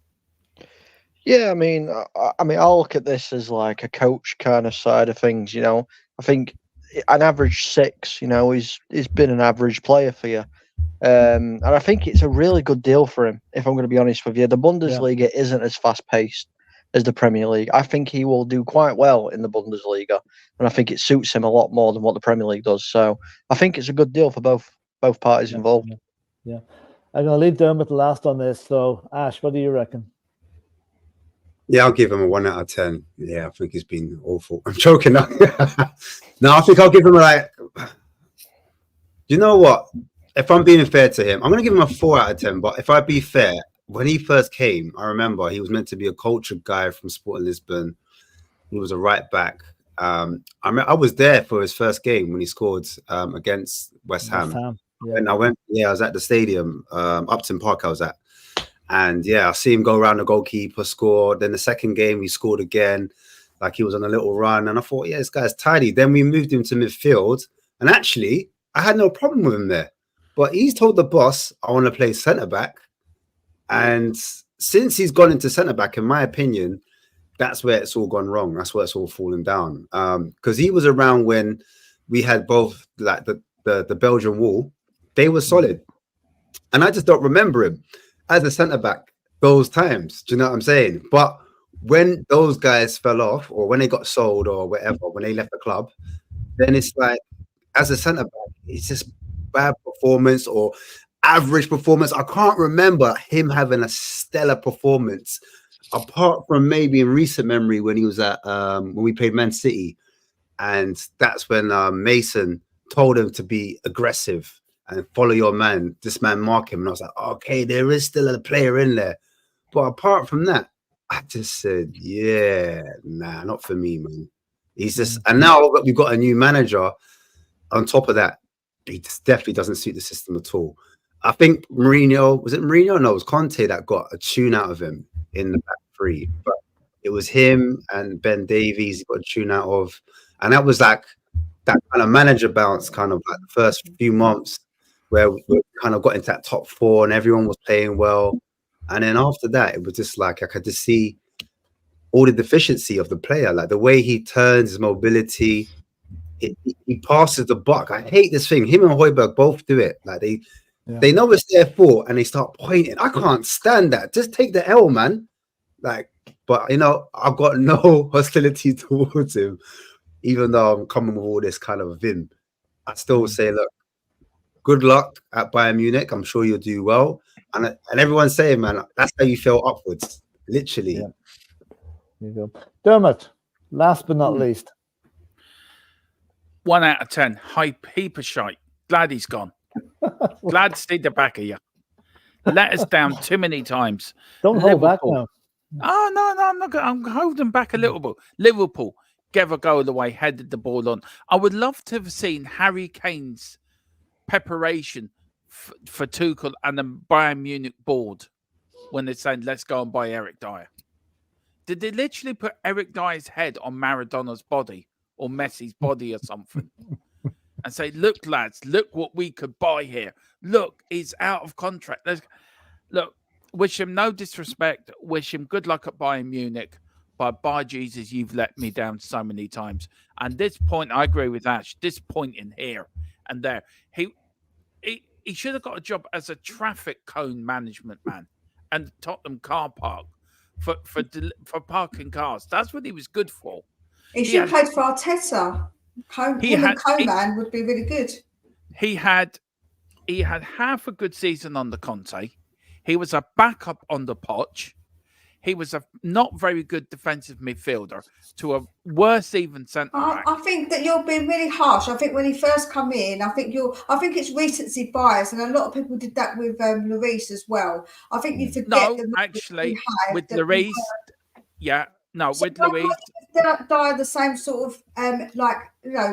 Yeah, I mean, I'll look at this as like a coach kind of side of things. I think an average 6. He's been an average player for you, and I think it's a really good deal for him. If I'm going to be honest with you, the Bundesliga isn't as fast paced as the Premier League. I think he will do quite well in the Bundesliga, and I think it suits him a lot more than what the Premier League does. So I think it's a good deal for both parties involved. Yeah. I'm going to leave Dermot last on this. So, Ash, what do you reckon? Yeah, I'll give him a 1 out of 10. Yeah, I think he's been awful. I'm joking now. No, I think I'll give him you know what? If I'm being fair to him, I'm going to give him a 4 out of 10. But if I be fair, when he first came, I remember he was meant to be a cultured guy from Sporting Lisbon. He was a right back. I was there for his first game when he scored against West Ham. Yeah. And I was at the stadium, Upton Park I was at. And I see him go around the goalkeeper, score. Then the second game, he scored again, like he was on a little run. And I thought, this guy's tidy. Then we moved him to midfield. And actually, I had no problem with him there. But he's told the boss, I want to play centre-back. And since he's gone into centre-back, in my opinion, that's where it's all gone wrong. That's where it's all fallen down. Because he was around when we had both like the Belgian wall. They were solid. And I just don't remember him as a centre-back those times. Do you know what I'm saying? But when those guys fell off, or when they got sold or whatever, when they left the club, then it's like, as a centre-back, it's just bad performance or average performance. I can't remember him having a stellar performance, apart from maybe in recent memory when he was at when we played Man City, and that's when Mason told him to be aggressive and follow your man. This man mark him, and I was like, okay, there is still a player in there. But apart from that, I just said, nah, not for me, man. He's just, and now we've got a new manager. On top of that, he just definitely doesn't suit the system at all. I think Mourinho, was it Mourinho? No, it was Conte that got a tune out of him in the back three. But it was him and Ben Davies he got a tune out of. And that was like that kind of manager bounce, kind of like the first few months where we kind of got into that top 4 and everyone was playing well. And then after that, it was just like I could just see all the deficiency of the player, like the way he turns, his mobility. He passes the buck. I hate this thing. Him and Højbjerg both do it. Like they know it's their fault and they start pointing. I can't stand that. Just take the L, man. Like, but I've got no hostility towards him, even though I'm coming with all this kind of vim. I still say, look, good luck at Bayern Munich. I'm sure you'll do well. And everyone's saying, man, that's how you feel upwards. Literally. Yeah. There you go. Dermot, last but not least. 1 out of 10. Heap of shite. Glad he's gone. Glad to see the back of you. Let us down too many times. Don't hold back now. Oh, no, I'm not going. I'm holding back a little bit. Liverpool gave a go of the way, headed the ball on. I would love to have seen Harry Kane's preparation for Tuchel and the Bayern Munich board when they're saying, let's go and buy Eric Dyer. Did they literally put Eric Dyer's head on Maradona's body or Messi's body or something and say, look, lads, look what we could buy here. Look, he's out of contract. Look, wish him no disrespect. Wish him good luck at Bayern Munich. but by Jesus, you've let me down so many times. And this point, I agree with Ash. This point in here and there, he should have got a job as a traffic cone management man and Tottenham car park for parking cars. That's what he was good for. He should have played for Arteta. Coman would be really good. He had half a good season on the Conte. He was a backup on the Poch. He was a not very good defensive midfielder to a worse even centre back. I think that you're being really harsh. I think when he first come in, I think it's recency bias, and a lot of people did that with Lloris as well. I think you forget. No, actually, with Lloris, with Lloris, die the same sort of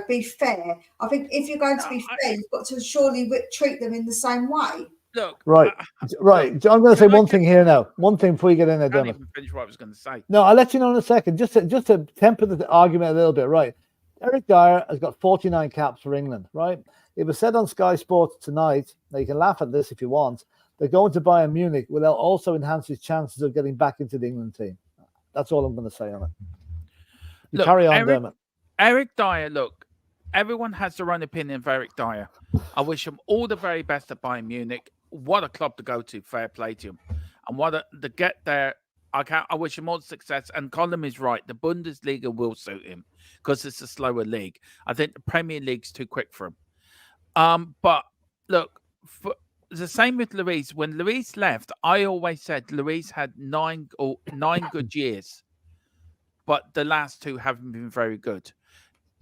be fair. I think if you're going to be fair, you've got to surely treat them in the same way. Look, right. I'm going to say one thing here now. One thing before you get in there, Dermot. I can't even finish what I was going to say. No, I'll let you know in a second. Just to temper the argument a little bit, right? Eric Dyer has got 49 caps for England, right? It was said on Sky Sports tonight, now you can laugh at this if you want, they're going to Bayern Munich will also enhance his chances of getting back into the England team. That's all I'm going to say on it. Carry on, Dermot. Eric Dyer, look, everyone has their own opinion of Eric Dyer. I wish him all the very best at Bayern Munich. What a club to go to, fair play to him. And to get there, I wish him all the success. And Colin is right. The Bundesliga will suit him because it's a slower league. I think the Premier League's too quick for him. But look, the same with Lloris. When Lloris left, I always said Lloris had nine good years, but the last two haven't been very good.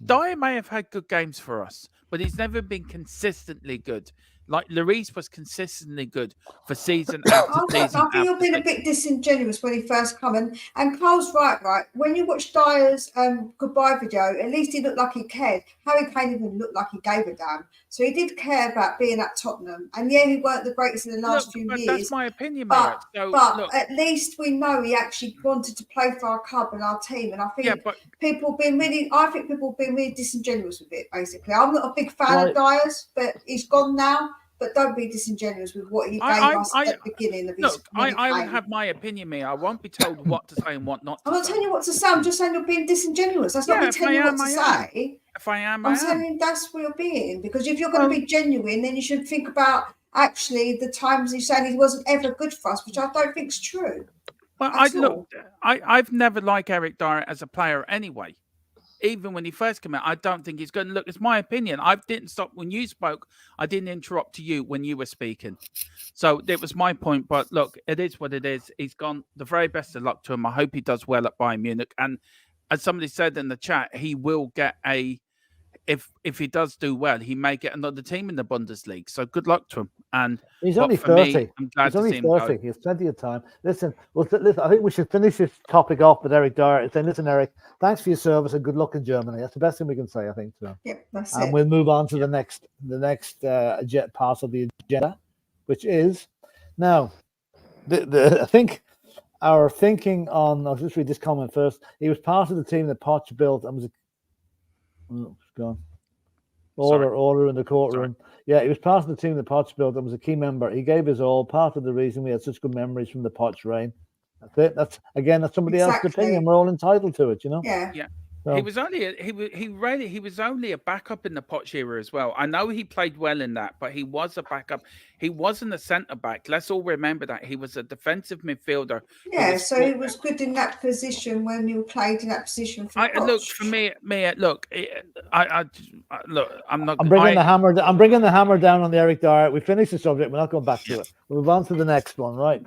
Dyer may have had good games for us, but he's never been consistently good. Like Lloris was consistently good for season after season. I think you're being a bit disingenuous when he first come in. And Carl's right. When you watch Dyer's goodbye video, at least he looked like he cared. Harry Kane even looked like he gave a damn. So he did care about being at Tottenham. And yeah, he weren't the greatest in the last few years. That's my opinion, but at least we know he actually wanted to play for our club and our team. And I think people have been really disingenuous with it, basically. I'm not a big fan of Dyer's, but he's gone now. But don't be disingenuous with what he gave us at the beginning of his. Look, I will have my opinion, me. I won't be told what to say and what not to say. I'm not telling you what to say. I'm just saying you're being disingenuous. That's not me telling you what to say. If I am, I'm saying that's what you're being. Because if you're going to be genuine, then you should think about actually the times he's saying he wasn't ever good for us, which I don't think is true. Well, I've never liked Eric Dyer as a player anyway. Even when he first came out, I don't think he's good. Look, it's my opinion. I didn't stop when you spoke. I didn't interrupt you when you were speaking. So it was my point. But look, it is what it is. He's gone. The very best of luck to him. I hope he does well at Bayern Munich. And as somebody said in the chat, he will get if he does do well, he may get another team in the Bundesliga. So good luck to him. And he's only 30. I'm glad he's only to see him 30. He has plenty of time. Listen, I think we should finish this topic off with Eric Dyer and saying, listen, Eric, thanks for your service and good luck in Germany. That's the best thing we can say, I think. So. Yep, that's it. And we'll move on to the next part of the agenda, which is now. I think our thinking on. I'll just read this comment first. He was part of the team that Poch built and was. Gone. Order in the courtroom. Sorry. Yeah, he was part of the team that Poch built and was a key member. He gave his all, part of the reason we had such good memories from the Poch reign. That's it. That's somebody else's opinion. We're all entitled to it, you know? Yeah. So. He was only a backup in the Poch era as well. I know he played well in that, but he was a backup. He wasn't a centre back. Let's all remember that he was a defensive midfielder. Yeah, so he was good in that position when you played in that position. Look for me. Look, I'm not. I'm bringing the hammer down on the Eric Dyer. We finished the subject. We're not going back to it. We'll move on to the next one. Right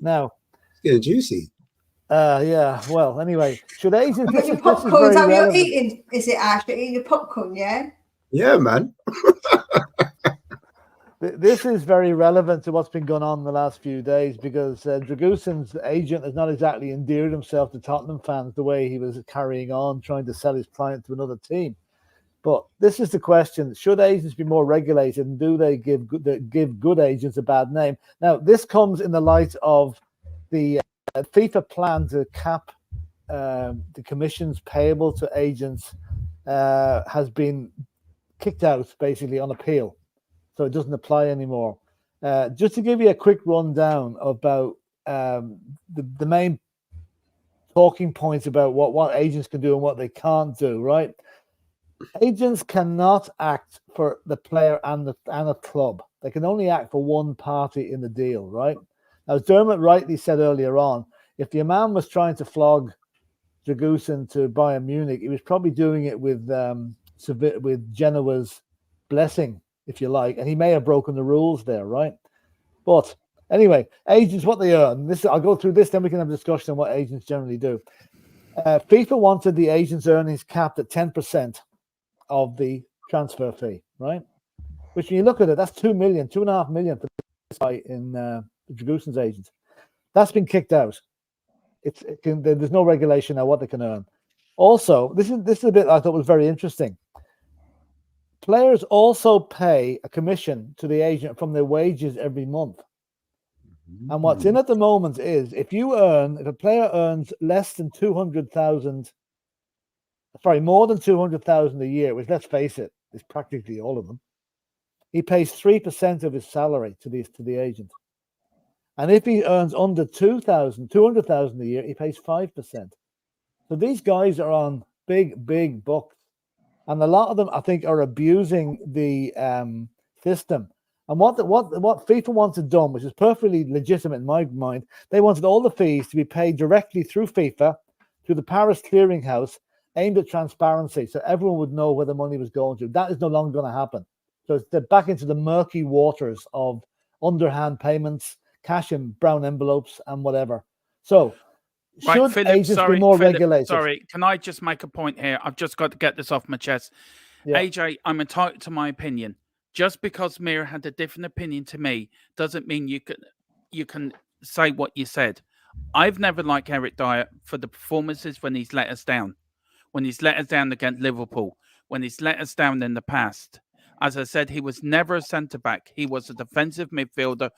now, it's getting juicy. Yeah. Well, anyway, should agents? Your popcorn. Is that what you're eating? Is it, Ash? You're eating your popcorn, yeah? Yeah, man. This is very relevant to what's been going on in the last few days because Dragusin's agent has not exactly endeared himself to Tottenham fans the way he was carrying on, trying to sell his client to another team. But this is the question: should agents be more regulated, and do they give good agents a bad name? Now, this comes in the light of the FIFA plan to cap the commissions payable to agents has been kicked out basically on appeal, so it doesn't apply anymore. Just to give you a quick rundown about the main talking points about what agents can do and what they can't do, right? Agents cannot act for the player and a club. They can only act for one party in the deal, right? Now, as Dermot rightly said earlier on, if the man was trying to flog Discusion to Bayern Munich, he was probably doing it with Genoa's blessing, if you like, and he may have broken the rules there, right? But anyway, agents, what they earn. I'll go through this, then we can have a discussion on what agents generally do. FIFA wanted the agents' earnings capped at 10% of the transfer fee, right? Which, when you look at it, that's 2.5 million for this guy in Discusion's agents. That's been kicked out. There's no regulation now what they can earn. Also, this is a bit I thought was very interesting. Players also pay a commission to the agent from their wages every month. And what's in at the moment is if a player earns less than 200,000, more than 200,000 a year, which, let's face it, is practically all of them, he pays 3% of his salary to the agent. And if he earns under 200,000 a year, he pays 5%. So these guys are on big bucks. And a lot of them, I think, are abusing the system. And what FIFA wanted done, which is perfectly legitimate in my mind, they wanted all the fees to be paid directly through FIFA to the Paris clearinghouse, aimed at transparency, so everyone would know where the money was going to. That is no longer going to happen. So they're back into the murky waters of underhand payments, cash in brown envelopes, and whatever. So should agents be more regulated? Sorry, can I just make a point here? I've just got to get this off my chest. Yeah. AJ, I'm entitled to my opinion. Just because Mir had a different opinion to me doesn't mean you can say what you said. I've never liked Eric Dyer for the performances when he's let us down. When he's let us down against Liverpool. When he's let us down in the past. As I said, he was never a centre-back. He was a defensive midfielder.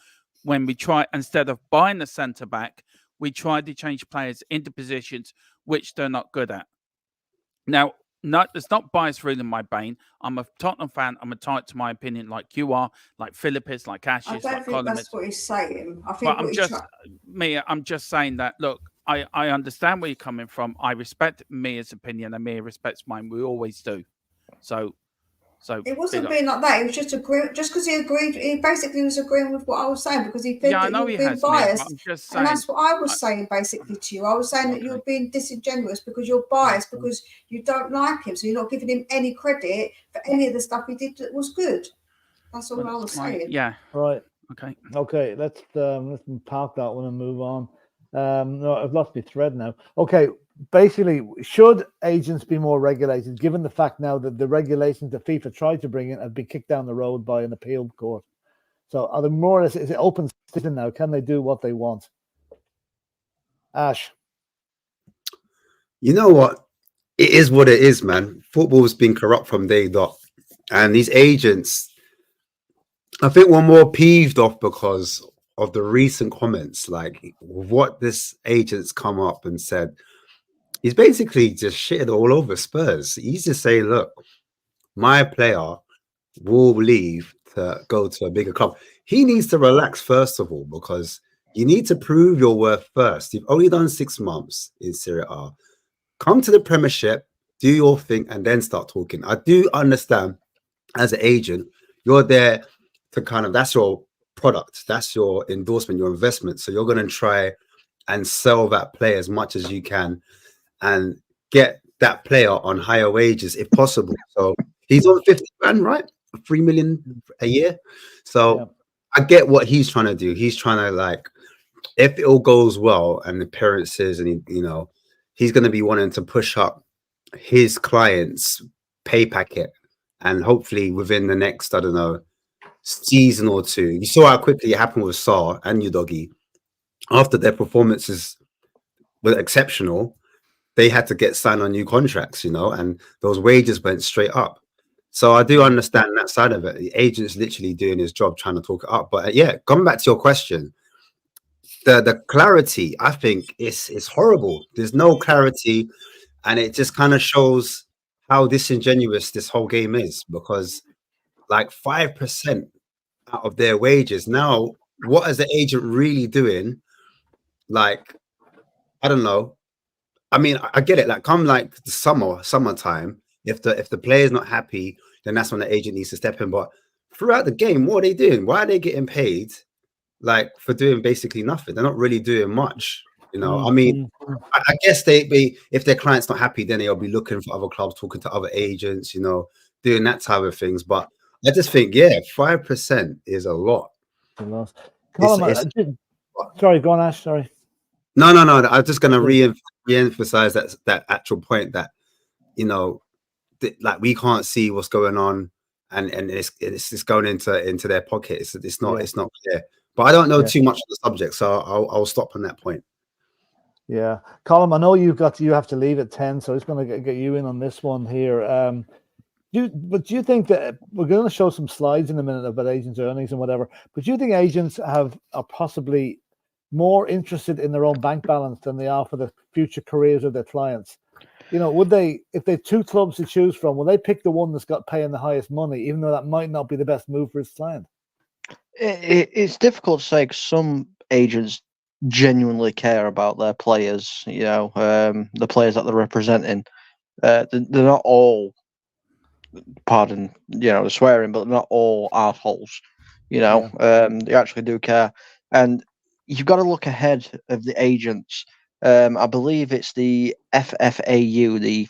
When we try, instead of buying a centre-back, we tried to change players into positions which they're not good at. Now, there's not bias ruling my brain. I'm a Tottenham fan. I'm entitled to my opinion, like you are, like Philip is, like Ash is, like Colin is. That's what he's saying. I think I'm just saying that. Look, I understand where you're coming from. I respect Mia's opinion, and Mia respects mine. We always do. So it wasn't being like that. It was just because he agreed. He basically was agreeing with what I was saying because he felt that you were being biased. And that's what I was saying basically to you. I was saying that you're being disingenuous because you're biased because you don't like him. So you're not giving him any credit for any of the stuff he did that was good. That's all I was saying. Yeah. Right. Okay. Let's park that one and move on. No, I've lost my thread now. Okay. Basically, should agents be more regulated, given the fact now that the regulations that FIFA tried to bring in have been kicked down the road by an appeal court? So are there more? Is it open season now? Can they do what they want? Ash? You know what? It is what it is, man. Football's been corrupt from day dot. And these agents, I think we're more peeved off because of the recent comments, like what this agent's come up and said. He's basically just shitted all over Spurs. He's just saying, look, my player will leave to go to a bigger club. He needs to relax, first of all, because you need to prove your worth first. You've only done 6 months in Serie A. Come to the Premiership, do your thing, and then start talking. I do understand, as an agent, you're there to kind of, that's your product. That's your endorsement, your investment. So you're going to try and sell that player as much as you can and get that player on higher wages if possible. So he's on 50 grand, right? 3 million a year. So yeah. I get what he's trying to do. He's trying to, like, if it all goes well and the appearances and he's going to be wanting to push up his client's pay packet, and hopefully within the next, I don't know, season or two. You saw how quickly it happened with Sarr and Udogie. After their performances were exceptional, they had to get signed on new contracts, and those wages went straight up. So I do understand that side of it. The agent's literally doing his job, trying to talk it up. But yeah, coming back to your question, the clarity, I think, is horrible. There's no clarity, and it just kind of shows how disingenuous this whole game is, because like 5% out of their wages. Now, what is the agent really doing? Like, I don't know, I mean, I get it. Like, come like the summertime, if the player's not happy, then that's when the agent needs to step in. But throughout the game, what are they doing? Why are they getting paid like for doing basically nothing? They're not really doing much. You know, I mean, I guess if their client's not happy, then they'll be looking for other clubs, talking to other agents, you know, doing that type of things. But I just think, yeah, 5% is a lot. Sorry, go on, Ash. Sorry. No. I'm just going to re-emphasize that actual point that, you know, like we can't see what's going on, and it's going into their pocket. It's not clear. But I don't know too much on the subject, so I'll stop on that point. Yeah, Colin, I know you have to leave at 10, so I'm just going to get you in on this one here. Do you think that we're going to show some slides in a minute about agents' earnings and whatever? But do you think agents are possibly more interested in their own bank balance than they are for the future careers of their clients? You know, would they, if they have two clubs to choose from, will they pick the one that's got paying the highest money, even though that might not be the best move for his client? It's difficult to say because some agents genuinely care about their players. You know, the players that they're representing. They're not all, pardon, you know, the swearing, but they're not all assholes. You know, they actually do care, and you've got to look ahead of the agents. I believe it's the FFAU, the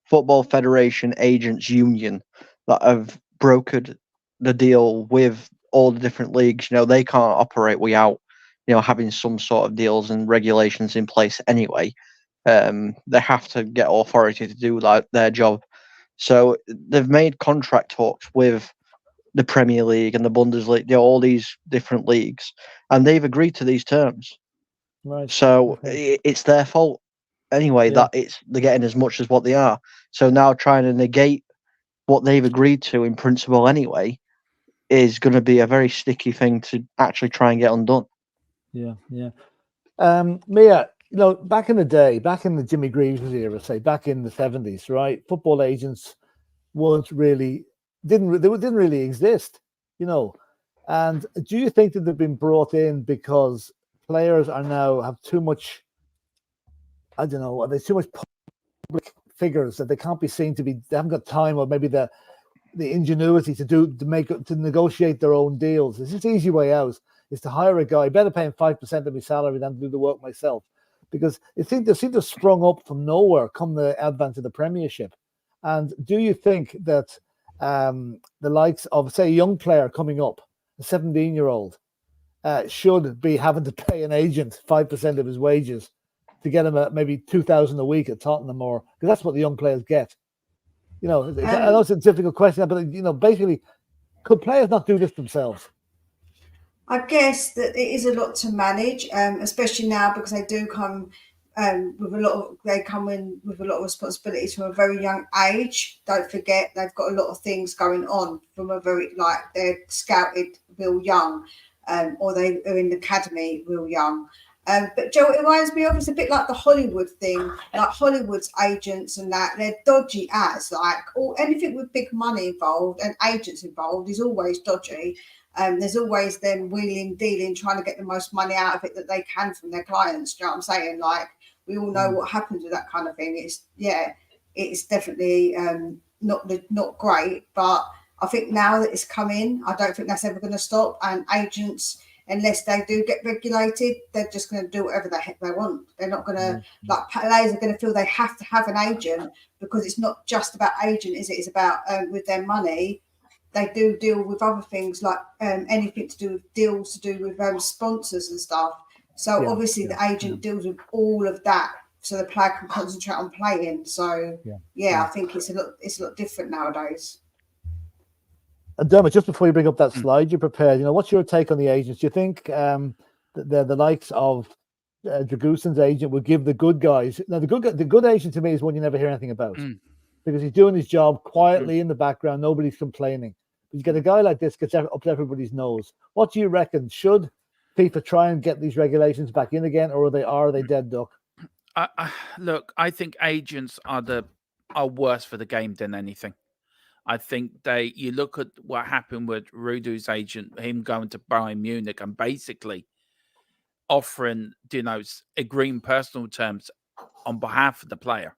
Football Federation Agents Union, that have brokered the deal with all the different leagues. You know, they can't operate without, you know, having some sort of deals and regulations in place anyway. They have to get authority to do their job. So they've made contract talks with the Premier League and the Bundesliga, you know, all these different leagues, and they've agreed to these terms. Right. So it's their fault anyway that they're getting as much as what they are. So now trying to negate what they've agreed to in principle anyway is going to be a very sticky thing to actually try and get undone. Yeah. Mia, you know, back in the day, back in the Jimmy Greaves era, say back in the 70s, right? Football agents didn't really exist, you know. And do you think that they've been brought in because players are now have too much, I don't know, there's too much public figures that they can't be seen to be, they haven't got time or maybe the ingenuity to negotiate their own deals? It's just easy way out is to hire a guy, better pay him 5% of my salary than to do the work myself, because they seem to have sprung up from nowhere come the advent of the Premiership. And do you think that the likes of, say, a young player coming up, a 17-year-old, should be having to pay an agent 5% of his wages to get him maybe $2,000 a week at Tottenham, or because that's what the young players get? You know, I know it's a difficult question, but you know, basically, could players not do this themselves? I guess that it is a lot to manage, especially now because they do come with a lot of responsibilities from a very young age. Don't forget they've got a lot of things going on from a very, like, they're scouted real young, or they are in the academy real young. But Joe, it reminds me of, it's a bit like the Hollywood thing, like Hollywood's agents and that, they're dodgy as, like, anything with big money involved and agents involved is always dodgy. There's always them wheeling, dealing, trying to get the most money out of it that they can from their clients. Do you know what I'm saying? Like, we all know what happens with that kind of thing. It's definitely not great, but I think now that it's come in, I don't think that's ever going to stop. And agents, unless they do get regulated, they're just going to do whatever the heck they want. They're not going to, like, players are going to feel they have to have an agent, because it's not just about agent, is it? It's about with their money. They do deal with other things, like anything to do with deals to do with sponsors and stuff. So obviously the agent deals with all of that, so the player can concentrate on playing. So I think it's a lot different nowadays. And Dermot, just before you bring up that slide you prepared, you know, what's your take on the agents? Do you think the likes of Dragusin's agent would give the good guys? Now, the good agent to me is one you never hear anything about, because he's doing his job quietly in the background. Nobody's complaining. But you get a guy like this gets up to everybody's nose. What do you reckon? Should FIFA try and get these regulations back in again, or are they dead duck? Look, I think agents are worse for the game than anything. I think you look at what happened with Rudu's agent, him going to Bayern Munich and basically offering, you know, agreeing personal terms on behalf of the player.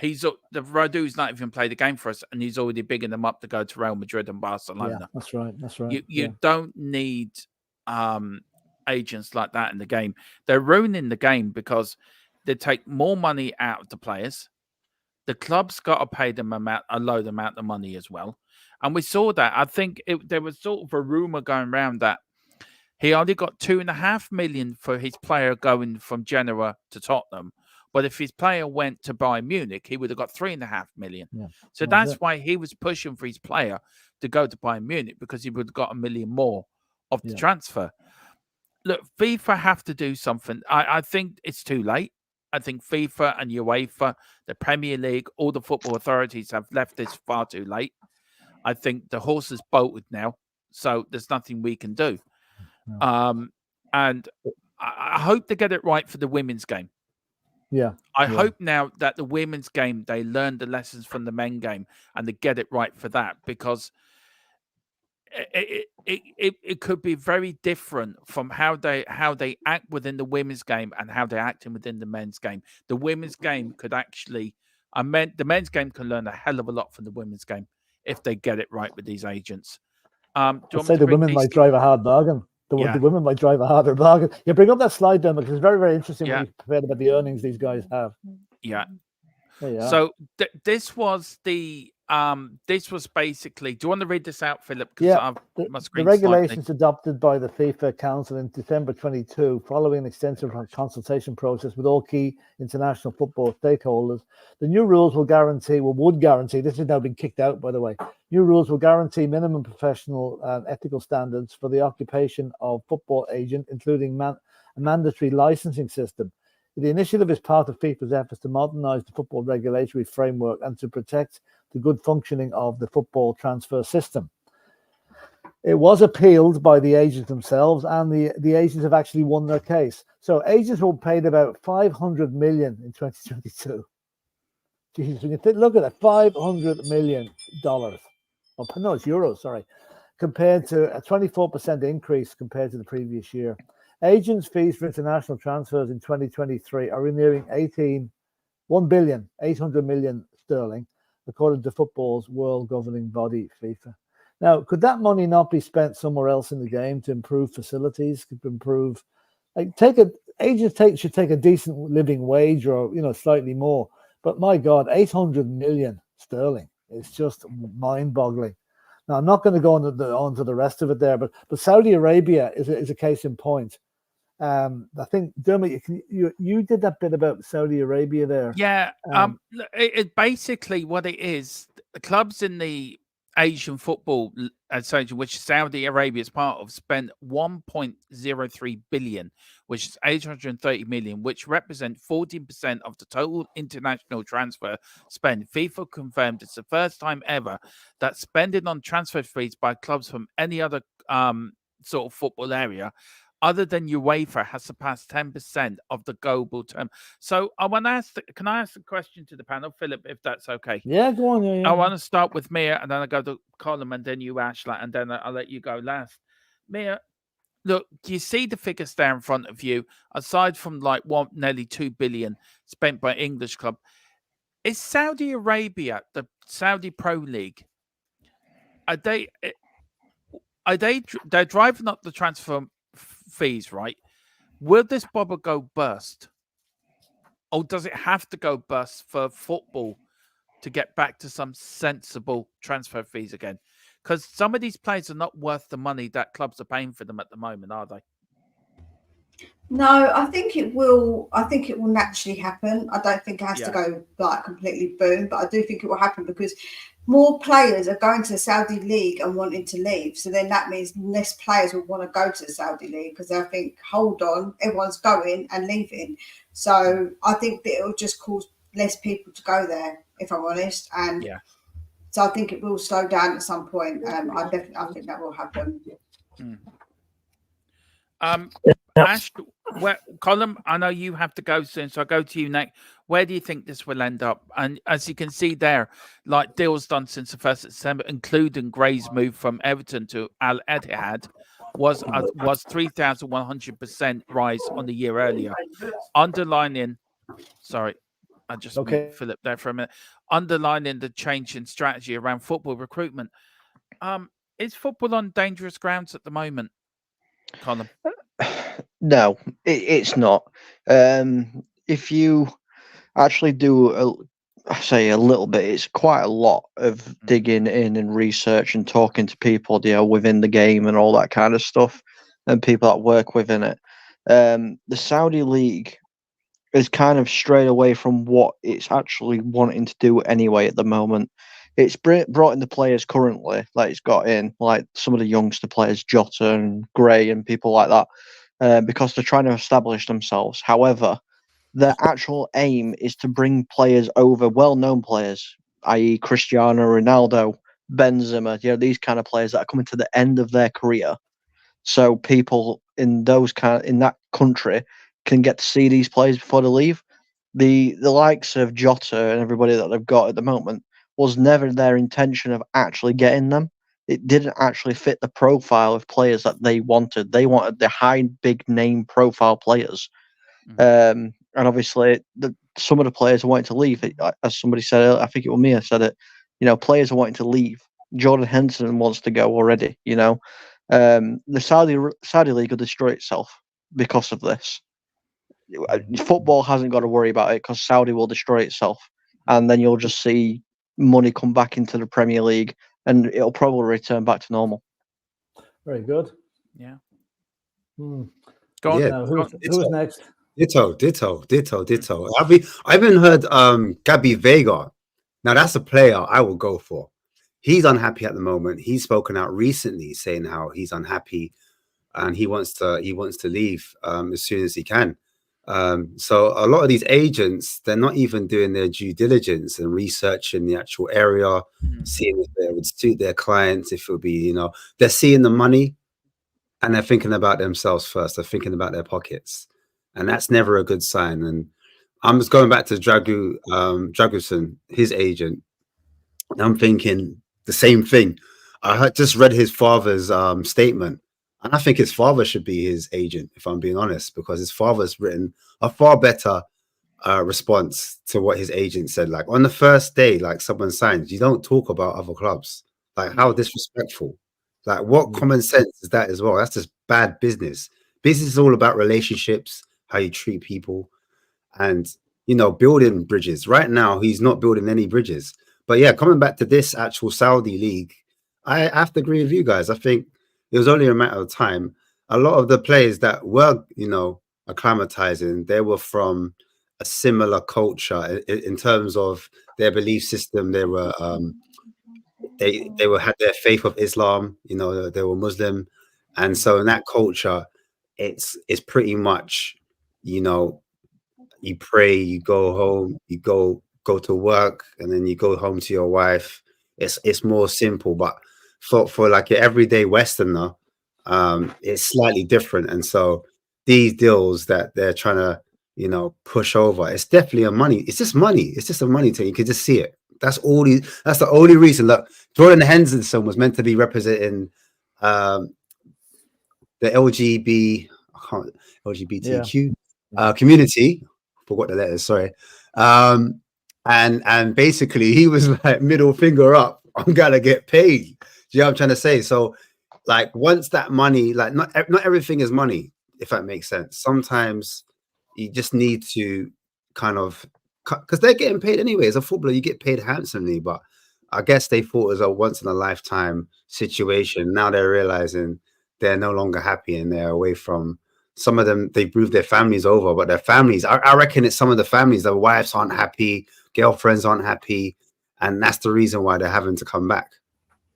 He's the Radu's not even played the game for us, and he's already bigging them up to go to Real Madrid and Barcelona. Yeah, that's right. That's right. You don't need agents like that in the game. They're ruining the game because they take more money out of the players. The club's got to pay them a load amount of money as well. And we saw that. I think there was sort of a rumor going around that he only got 2.5 million for his player going from Genoa to Tottenham. But if his player went to Bayern Munich, he would have got 3.5 million. Yeah, so that's why he was pushing for his player to go to Bayern Munich, because he would have got 1 million more of the transfer. Look, FIFA have to do something. I think it's too late. I think FIFA and UEFA, the Premier League, all the football authorities have left this far too late. I think the horse is bolted now, so there's nothing we can do. No. And I hope they get it right for the women's game. Yeah. I hope now that the women's game, they learn the lessons from the men game and they get it right for that, because it could be very different from how they act within the women's game and how they're acting within the men's game. The women's game could actually, the men's game can learn a hell of a lot from the women's game if they get it right with these agents. I'd say the women might drive a hard bargain. The women might drive a harder bargain. You bring up that slide then, because it's very, very interesting when you compared about the earnings these guys have. Yeah. So this was the this was basically. Do you want to read this out, Philip? Yeah. The regulations adopted by the FIFA Council in December 22, following an extensive consultation process with all key international football stakeholders. The new rules would guarantee. This has now been kicked out, by the way. New rules will guarantee minimum professional and ethical standards for the occupation of football agent, including a mandatory licensing system. The initiative is part of FIFA's efforts to modernize the football regulatory framework and to protect the good functioning of the football transfer system. It was appealed by the agents themselves, and the agents have actually won their case. So agents were paid about $500 million in 2022. Jeez, when you look at that, $500 million. Oh, no, it's euros, sorry. Compared to a 24% increase compared to the previous year. Agents' fees for international transfers in 2023 are nearing 1,800 million sterling, according to football's world governing body, FIFA. Now, could that money not be spent somewhere else in the game to improve facilities, to improve, agents should take a decent living wage, or slightly more. But my God, 800 million sterling is just mind-boggling. Now, I'm not going to go on to the rest of it there, but Saudi Arabia is a case in point. I think, Dermot, you did that bit about Saudi Arabia there. Yeah. It basically what it is, the clubs in the Asian Football Association, which Saudi Arabia is part of, spent 1.03 billion, which is 830 million, which represent 14% of the total international transfer spend. FIFA confirmed it's the first time ever that spending on transfer fees by clubs from any other sort of football area other than UEFA has surpassed 10% of the global term. So I want to ask, can I ask a question to the panel, Philip, if that's okay? Yeah, go on. Yeah. I want to start with Mia, and then I go to Colin, and then you, Ashla, and then I'll let you go last. Mia, look, you see the figures there in front of you, aside from nearly 2 billion spent by English club. Is Saudi Arabia, the Saudi Pro League, they're driving up the transfer fees, right? Will this bubble go burst, or does it have to go burst for football to get back to some sensible transfer fees again? Because some of these players are not worth the money that clubs are paying for them at the moment, are they? No, I think it will. I think it will naturally happen. I don't think it has to go completely boom, but I do think it will happen because more players are going to the Saudi League and wanting to leave. So then that means less players will want to go to the Saudi League because they'll think, hold on, everyone's going and leaving. So I think that it will just cause less people to go there, if I'm honest. And so I think it will slow down at some point. I think that will happen. Ash, Colin, I know you have to go soon, so I'll go to you next. Where do you think this will end up? And as you can see there, deals done since the 1st of December, including Gray's move from Everton to Al Ittihad, was 3,100% rise on the year earlier, underlining Sorry, I just Okay. muted Philip there for a minute. Underlining the change in strategy around football recruitment. Is football on dangerous grounds at the moment, Colin? No, it's not. If you actually do I say a little bit, it's quite a lot of digging in and research and talking to people, within the game and all that kind of stuff, and people that work within it. The Saudi League is kind of strayed away from what it's actually wanting to do anyway at the moment. It's brought in the players currently, like it's got in, like some of the youngster players, Jota and Gray and people like that, because they're trying to establish themselves. However, their actual aim is to bring players over, well-known players, i.e. Cristiano Ronaldo, Benzema, these kind of players that are coming to the end of their career. So people in that country can get to see these players before they leave. The likes of Jota and everybody that they've got at the moment was never their intention of actually getting them. It didn't actually fit the profile of players that they wanted. They wanted the high, big name profile players. And obviously, some of the players are wanting to leave. As somebody said, I think it was Mia said it. Players are wanting to leave. Jordan Henderson wants to go already. The Saudi League will destroy itself because of this. Football hasn't got to worry about it because Saudi will destroy itself, and then you'll just see money come back into the Premier League, and it'll probably return back to normal. Very good. Yeah. Go on. Yeah. Now, who's next? Ditto. I've even heard Gabby Vega. Now that's a player I will go for. He's unhappy at the moment. He's spoken out recently saying how he's unhappy and he wants to leave as soon as he can. So a lot of these agents, they're not even doing their due diligence and researching the actual area, seeing if they would suit their clients, if it would be, they're seeing the money and they're thinking about themselves first. They're thinking about their pockets. And that's never a good sign. And I'm just going back to Dragusin, his agent. And I'm thinking the same thing. I had just read his father's statement. And I think his father should be his agent, if I'm being honest, because his father's written a far better response to what his agent said. Like on the first day, like someone signs, you don't talk about other clubs. Like how disrespectful. Like what common sense is that as well? That's just bad business. Business is all about relationships, how you treat people, and building bridges. Right now, he's not building any bridges. But yeah, coming back to this actual Saudi league, I have to agree with you guys. I think it was only a matter of time. A lot of the players that were, acclimatizing, they were from a similar culture in terms of their belief system. They were had their faith of Islam. They were Muslim, and so in that culture, it's pretty much, you pray, you go home, you go to work, and then you go home to your wife. It's more simple, but for like your everyday Westerner, it's slightly different. And so these deals that they're trying to, push over, it's definitely it's just money. It's just a money thing. You can just see it. That's the only reason. Look, Jordan Henderson was meant to be representing the LGBTQ community. Forgot the letters, sorry. And basically he was like middle finger up, I'm gonna get paid. Do you know what I'm trying to say? So like once that money, like not everything is money, if that makes sense. Sometimes you just need to kind of, because they're getting paid anyway. As a footballer, you get paid handsomely, but I guess they thought it was a once in a lifetime situation. Now they're realizing they're no longer happy and they're away from. Some of them, they've moved their families over, but their families, I reckon it's some of the families, their wives aren't happy, girlfriends aren't happy, and that's the reason why they're having to come back.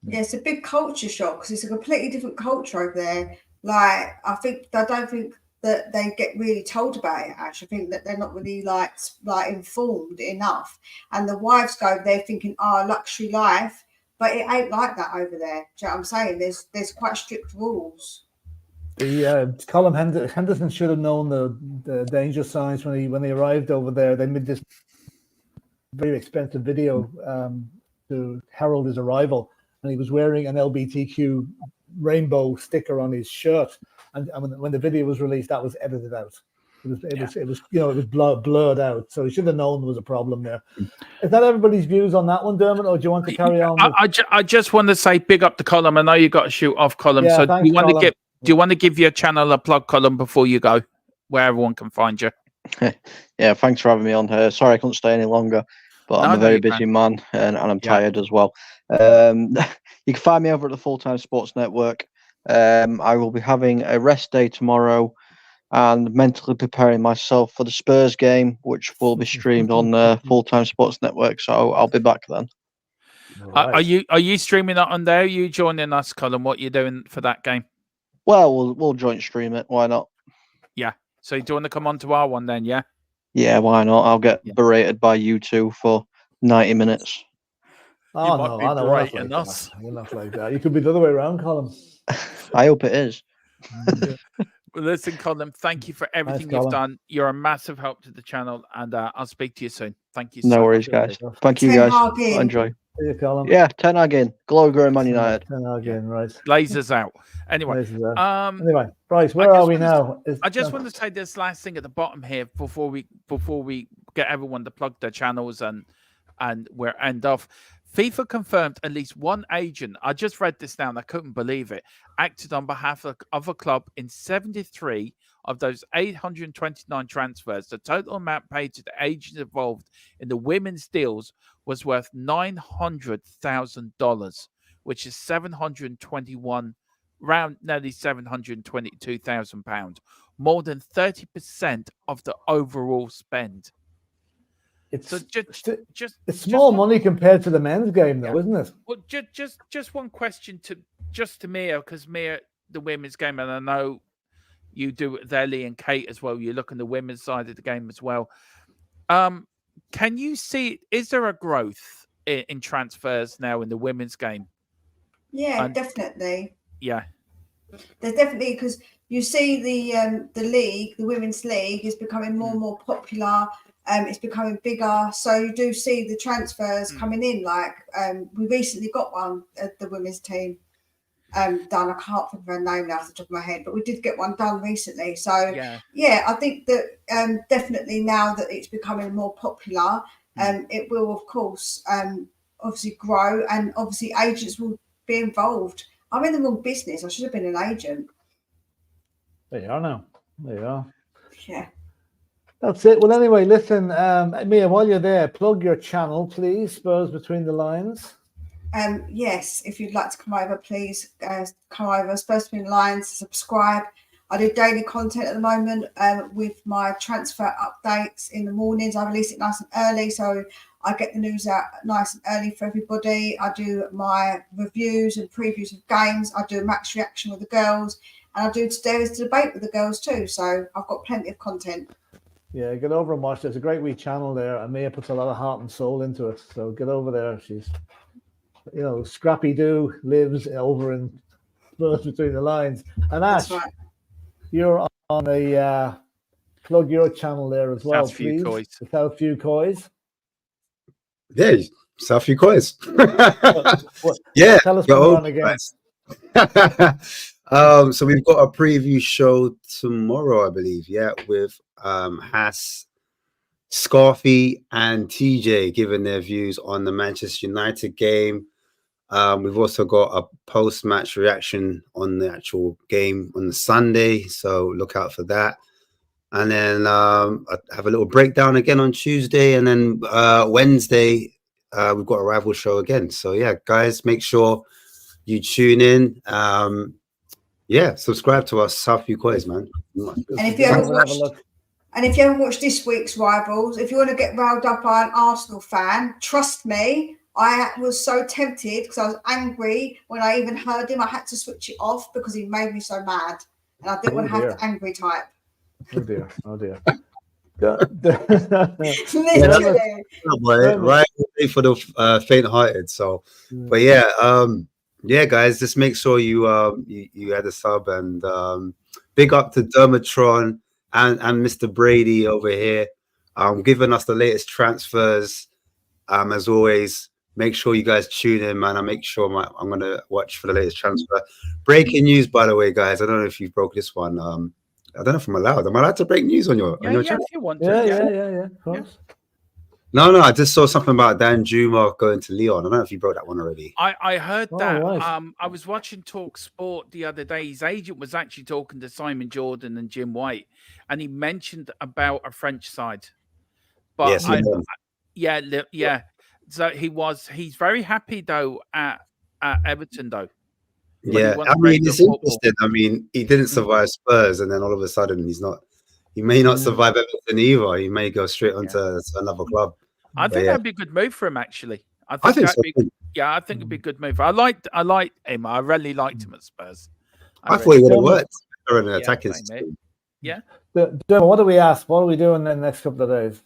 Yeah, it's a big culture shock because it's a completely different culture over there. Like, I don't think that they get really told about it. Actually, I think that they're not really like informed enough. And the wives go there thinking, luxury life, but it ain't like that over there. Do you know what I'm saying? There's quite strict rules. Colin Henderson should have known the danger signs when they arrived over there. They made this very expensive video to herald his arrival, and he was wearing an LGBTQ rainbow sticker on his shirt. And when the video was released, that was edited out. It was you know, it was blurred out. So he should have known there was a problem there. Is that everybody's views on that one, Dermot, or do you want to carry on? I just want to say big up the column. I know you got to shoot off column. Yeah, So do thanks, you want to Colin. do you want to give your channel a plug, column, before you go, where everyone can find you? Yeah, thanks for having me on here. Sorry I couldn't stay any longer, but I'm a very busy man and I'm tired as well. You can find me over at the Full-Time Sports Network. I will be having a rest day tomorrow and mentally preparing myself for the Spurs game, which will be streamed on the Full-Time Sports Network. So I'll be back then. Right. Are you streaming that on there? Are you joining us, Colin? What you doing for that game? Well, we'll joint stream it. Why not? Yeah. So do you want to come on to our one then? Yeah. Yeah, why not? I'll get berated by you two for 90 minutes. Oh, might no, be I know what berating like us. that. You're not like that. You could be the other way around, Colin. I hope it is. Well, listen, Colin, thank you for everything Colin. you've done. You're a massive help to the channel, and I'll speak to you soon. Thank you. No so worries, much. guys. Thank you, guys. Hag in. Enjoy. See you, Colin. Yeah, 10 again. Glow growing Man United. 10 again, right. Lasers out. Anyway, Anyway, Bryce, where are we now? I just want to say this last thing at the bottom here before we get everyone to plug their channels and we're end off. FIFA confirmed at least one agent, I just read this down, I couldn't believe it, acted on behalf of a club in 73 of those 829 transfers. The total amount paid to the agents involved in the women's deals was worth $900,000, which is 721, around nearly £722,000, more than 30% of the overall spend. It's So it's small money compared to the men's game, though, isn't it? Well, just one question to Mia, because Mia, the women's game, and I know you do it with Ellie and Kate as well. You look on the women's side of the game as well. Can you see? Is there a growth in transfers now in the women's game? Yeah, definitely. Yeah, there's definitely, because you see the league, the women's league, is becoming more and more popular. It's becoming bigger, so you do see the transfers coming in. Like we recently got one at the women's team done. I can't think of her name now off the top of my head, but we did get one done recently. So yeah, I think that definitely now that it's becoming more popular, it will of course obviously grow, and obviously agents will be involved. I'm in the wrong business. I should have been an agent. There you are now. There you are. Yeah. That's it. Well, anyway, listen, Mia, while you're there, plug your channel, please. Spurs Between the Lines. Yes, if you'd like to come over, please come over. Spurs Between the Lines, subscribe. I do daily content at the moment with my transfer updates in the mornings. I release it nice and early, so I get the news out nice and early for everybody. I do my reviews and previews of games. I do a match reaction with the girls, and I do today's debate with the girls too. So I've got plenty of content. Yeah, get over and watch. There's a great wee channel there, and Mia puts a lot of heart and soul into it. So get over there. She's, Scrappy Doo lives over in Spurs Between the Lines. And Ash, you're on a plug your channel there as well, please. Without Few Coys. Yeah, South Few Coys. Yeah, tell us what we're on again. So we've got a preview show tomorrow, I believe. Yeah, with Haas, Scarfy, and TJ giving their views on the Manchester United game. We've also got a post-match reaction on the actual game on the Sunday, so look out for that. And then I have a little breakdown again on Tuesday, and then Wednesday we've got a rival show again. So yeah, guys, make sure you tune in. Yeah, subscribe to us, South Few Coys, man. And if you haven't watched this week's rivals, if you want to get riled up by an Arsenal fan, trust me, I was so tempted because I was angry when I even heard him. I had to switch it off because he made me so mad, and I didn't want to have the angry type. Oh dear! Oh dear! Literally, right for the faint-hearted. So, but yeah, yeah, guys, just make sure you add a sub, and big up to DERMOTRON and Mr. Brady over here, giving us the latest transfers. As always, make sure you guys tune in, man. I make sure I'm gonna watch for the latest transfer. Breaking news, by the way, guys. I don't know if you broke this one. I don't know if I'm allowed. Am I allowed to break news on your Yeah, channel? if you want to. Yeah. Of course. No, I just saw something about Dan Juma going to Leon. I don't know if you broke that one already. I heard Oh, that. right. I was watching Talk Sport the other day. His agent was actually talking to Simon Jordan and Jim White, and he mentioned about a French side. But Yes, yeah. So he's very happy though at Everton though. But he Yeah, wants I mean, regular it's football. interesting. I mean, he didn't survive Spurs, and then all of a sudden, he may not survive Everton either. He may go straight onto to another club. I But think yeah. that'd be a good move for him, actually. I think that'd so. be, I think it'd be a good move. I liked him. I really liked him at Spurs. I thought he would have really- worked better in an attacking same, mate. system. Yeah. Dermot, what do we ask? What are we doing in the next couple of days?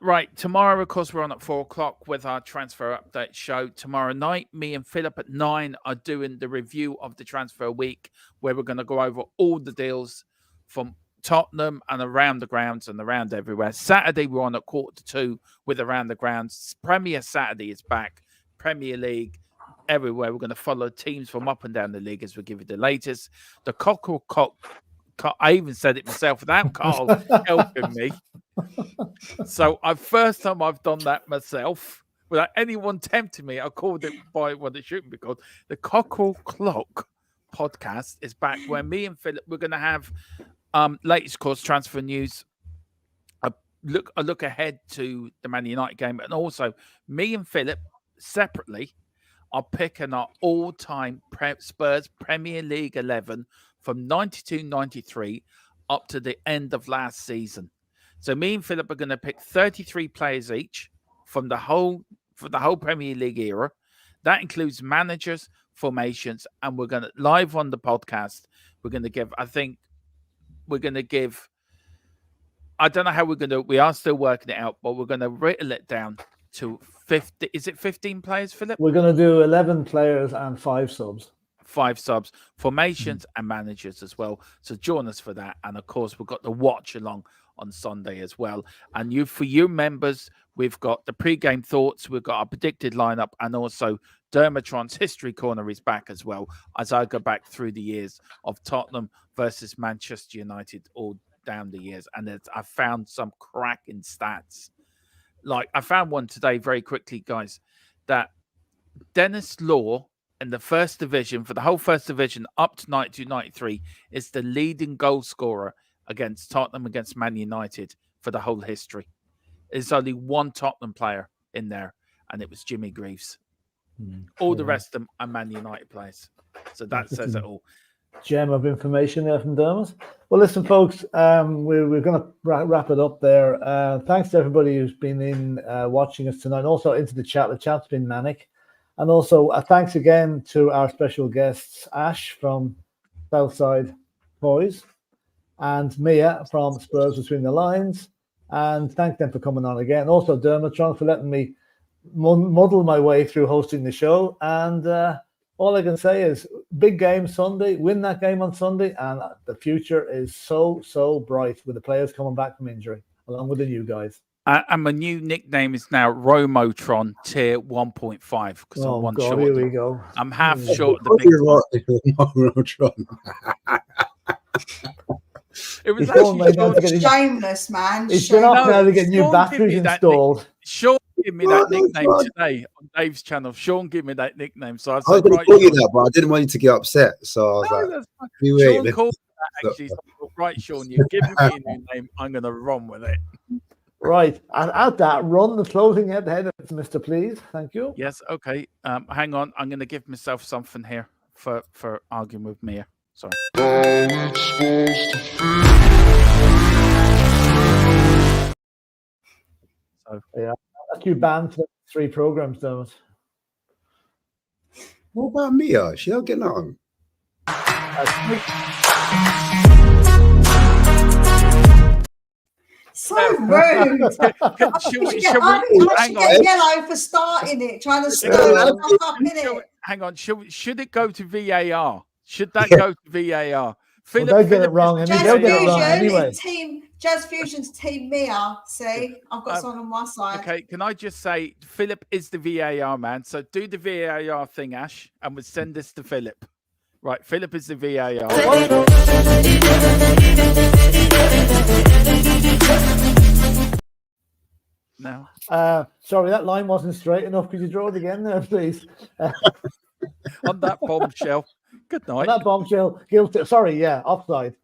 Right. Tomorrow, of course, we're on at 4:00 with our transfer update show. Tomorrow night, me and Philip at 9 are doing the review of the transfer week, where we're going to go over all the deals from Tottenham and around the grounds and around everywhere. Saturday, we're on at 1:45 with around the grounds. Premier Saturday is back. Premier League, everywhere. We're going to follow teams from up and down the league as we give you the latest. The Cockerel I even said it myself without Carl helping me. So first time I've done that myself without anyone tempting me. I called it by what it shouldn't be called. The Cockerel Clock podcast is back, where me and Philip, we're going to have latest course transfer news, a look ahead to the Man United game, and also me and Philip separately are picking our all-time Spurs Premier League 11 from 92-93 up to the end of last season. So me and Philip are going to pick 33 players each from the whole Premier League era. That includes managers, formations, and we're going to live on the podcast. We're going to give, I don't know how we're going to, we are still working it out, but we're going to whittle it down to 50. Is it 15 players, Philip? We're going to do 11 players and 5 subs. 5 subs, formations, and managers as well. So join us for that. And of course, we've got the watch along on Sunday as well. And for you members, we've got the pre-game thoughts, we've got our predicted lineup, and also DERMOTRON's History Corner is back as well, as I go back through the years of Tottenham versus Manchester United all down the years. And I found some cracking stats. Like, I found one today very quickly, guys, that Dennis Law in the first division, for the whole first division up to 92-93, is the leading goal scorer against Tottenham, against Man United for the whole history. There's only one Tottenham player in there, and it was Jimmy Greaves. All the rest of them are Man United players. So that says it all. Gem of information there from Dermot. Well, listen, folks, we're going to wrap it up there. Thanks to everybody who's been in watching us tonight, and also into the chat. The chat's been manic. And also thanks again to our special guests, Ash from Southside Boys and Mia from Spurs Between the Lines. And thank them for coming on again. Also, DERMOTRON for letting me muddle my way through hosting the show. And all I can say is big game Sunday, win that game on Sunday. And the future is so bright with the players coming back from injury, along with the new guys. And my new nickname is now ROMOTRON Tier 1.5 because I'm one short. Here we go. I'm half short of the big It was actually shameless, man. It's been off now to get new batteries installed. Sean gave me that nickname today on Dave's channel. Sean gave me that nickname, so I was going to call you that, but I didn't want you to get upset. So I was Sean called that actually. So, right, Sean, you've given me a new name. I'm going to run with it. Right, and at that, run the closing head, Mr. Please. Thank you. Yes, okay. Hang on. I'm going to give myself something here for arguing with Mia. Sorry. So, yeah, that's you banned for 3 programs, Thomas. What about Mia? She not getting on. So rude. Should we get yellow for starting it, trying to stir stuff up in it. Hang on, should it go to VAR? Should that go to VAR? Philip, they'll get it wrong. They'll get it wrong anyway. Jazz Fusion's team Mia. See, I've got someone on my side. Okay, can I just say, Philip is the VAR man. So do the VAR thing, Ash, and we'll send this to Philip. Right, Philip is the VAR. No. Sorry, that line wasn't straight enough. Could you draw it again there, please? On that bombshell. Good On night. that bombshell, guilty. Sorry, yeah, offside.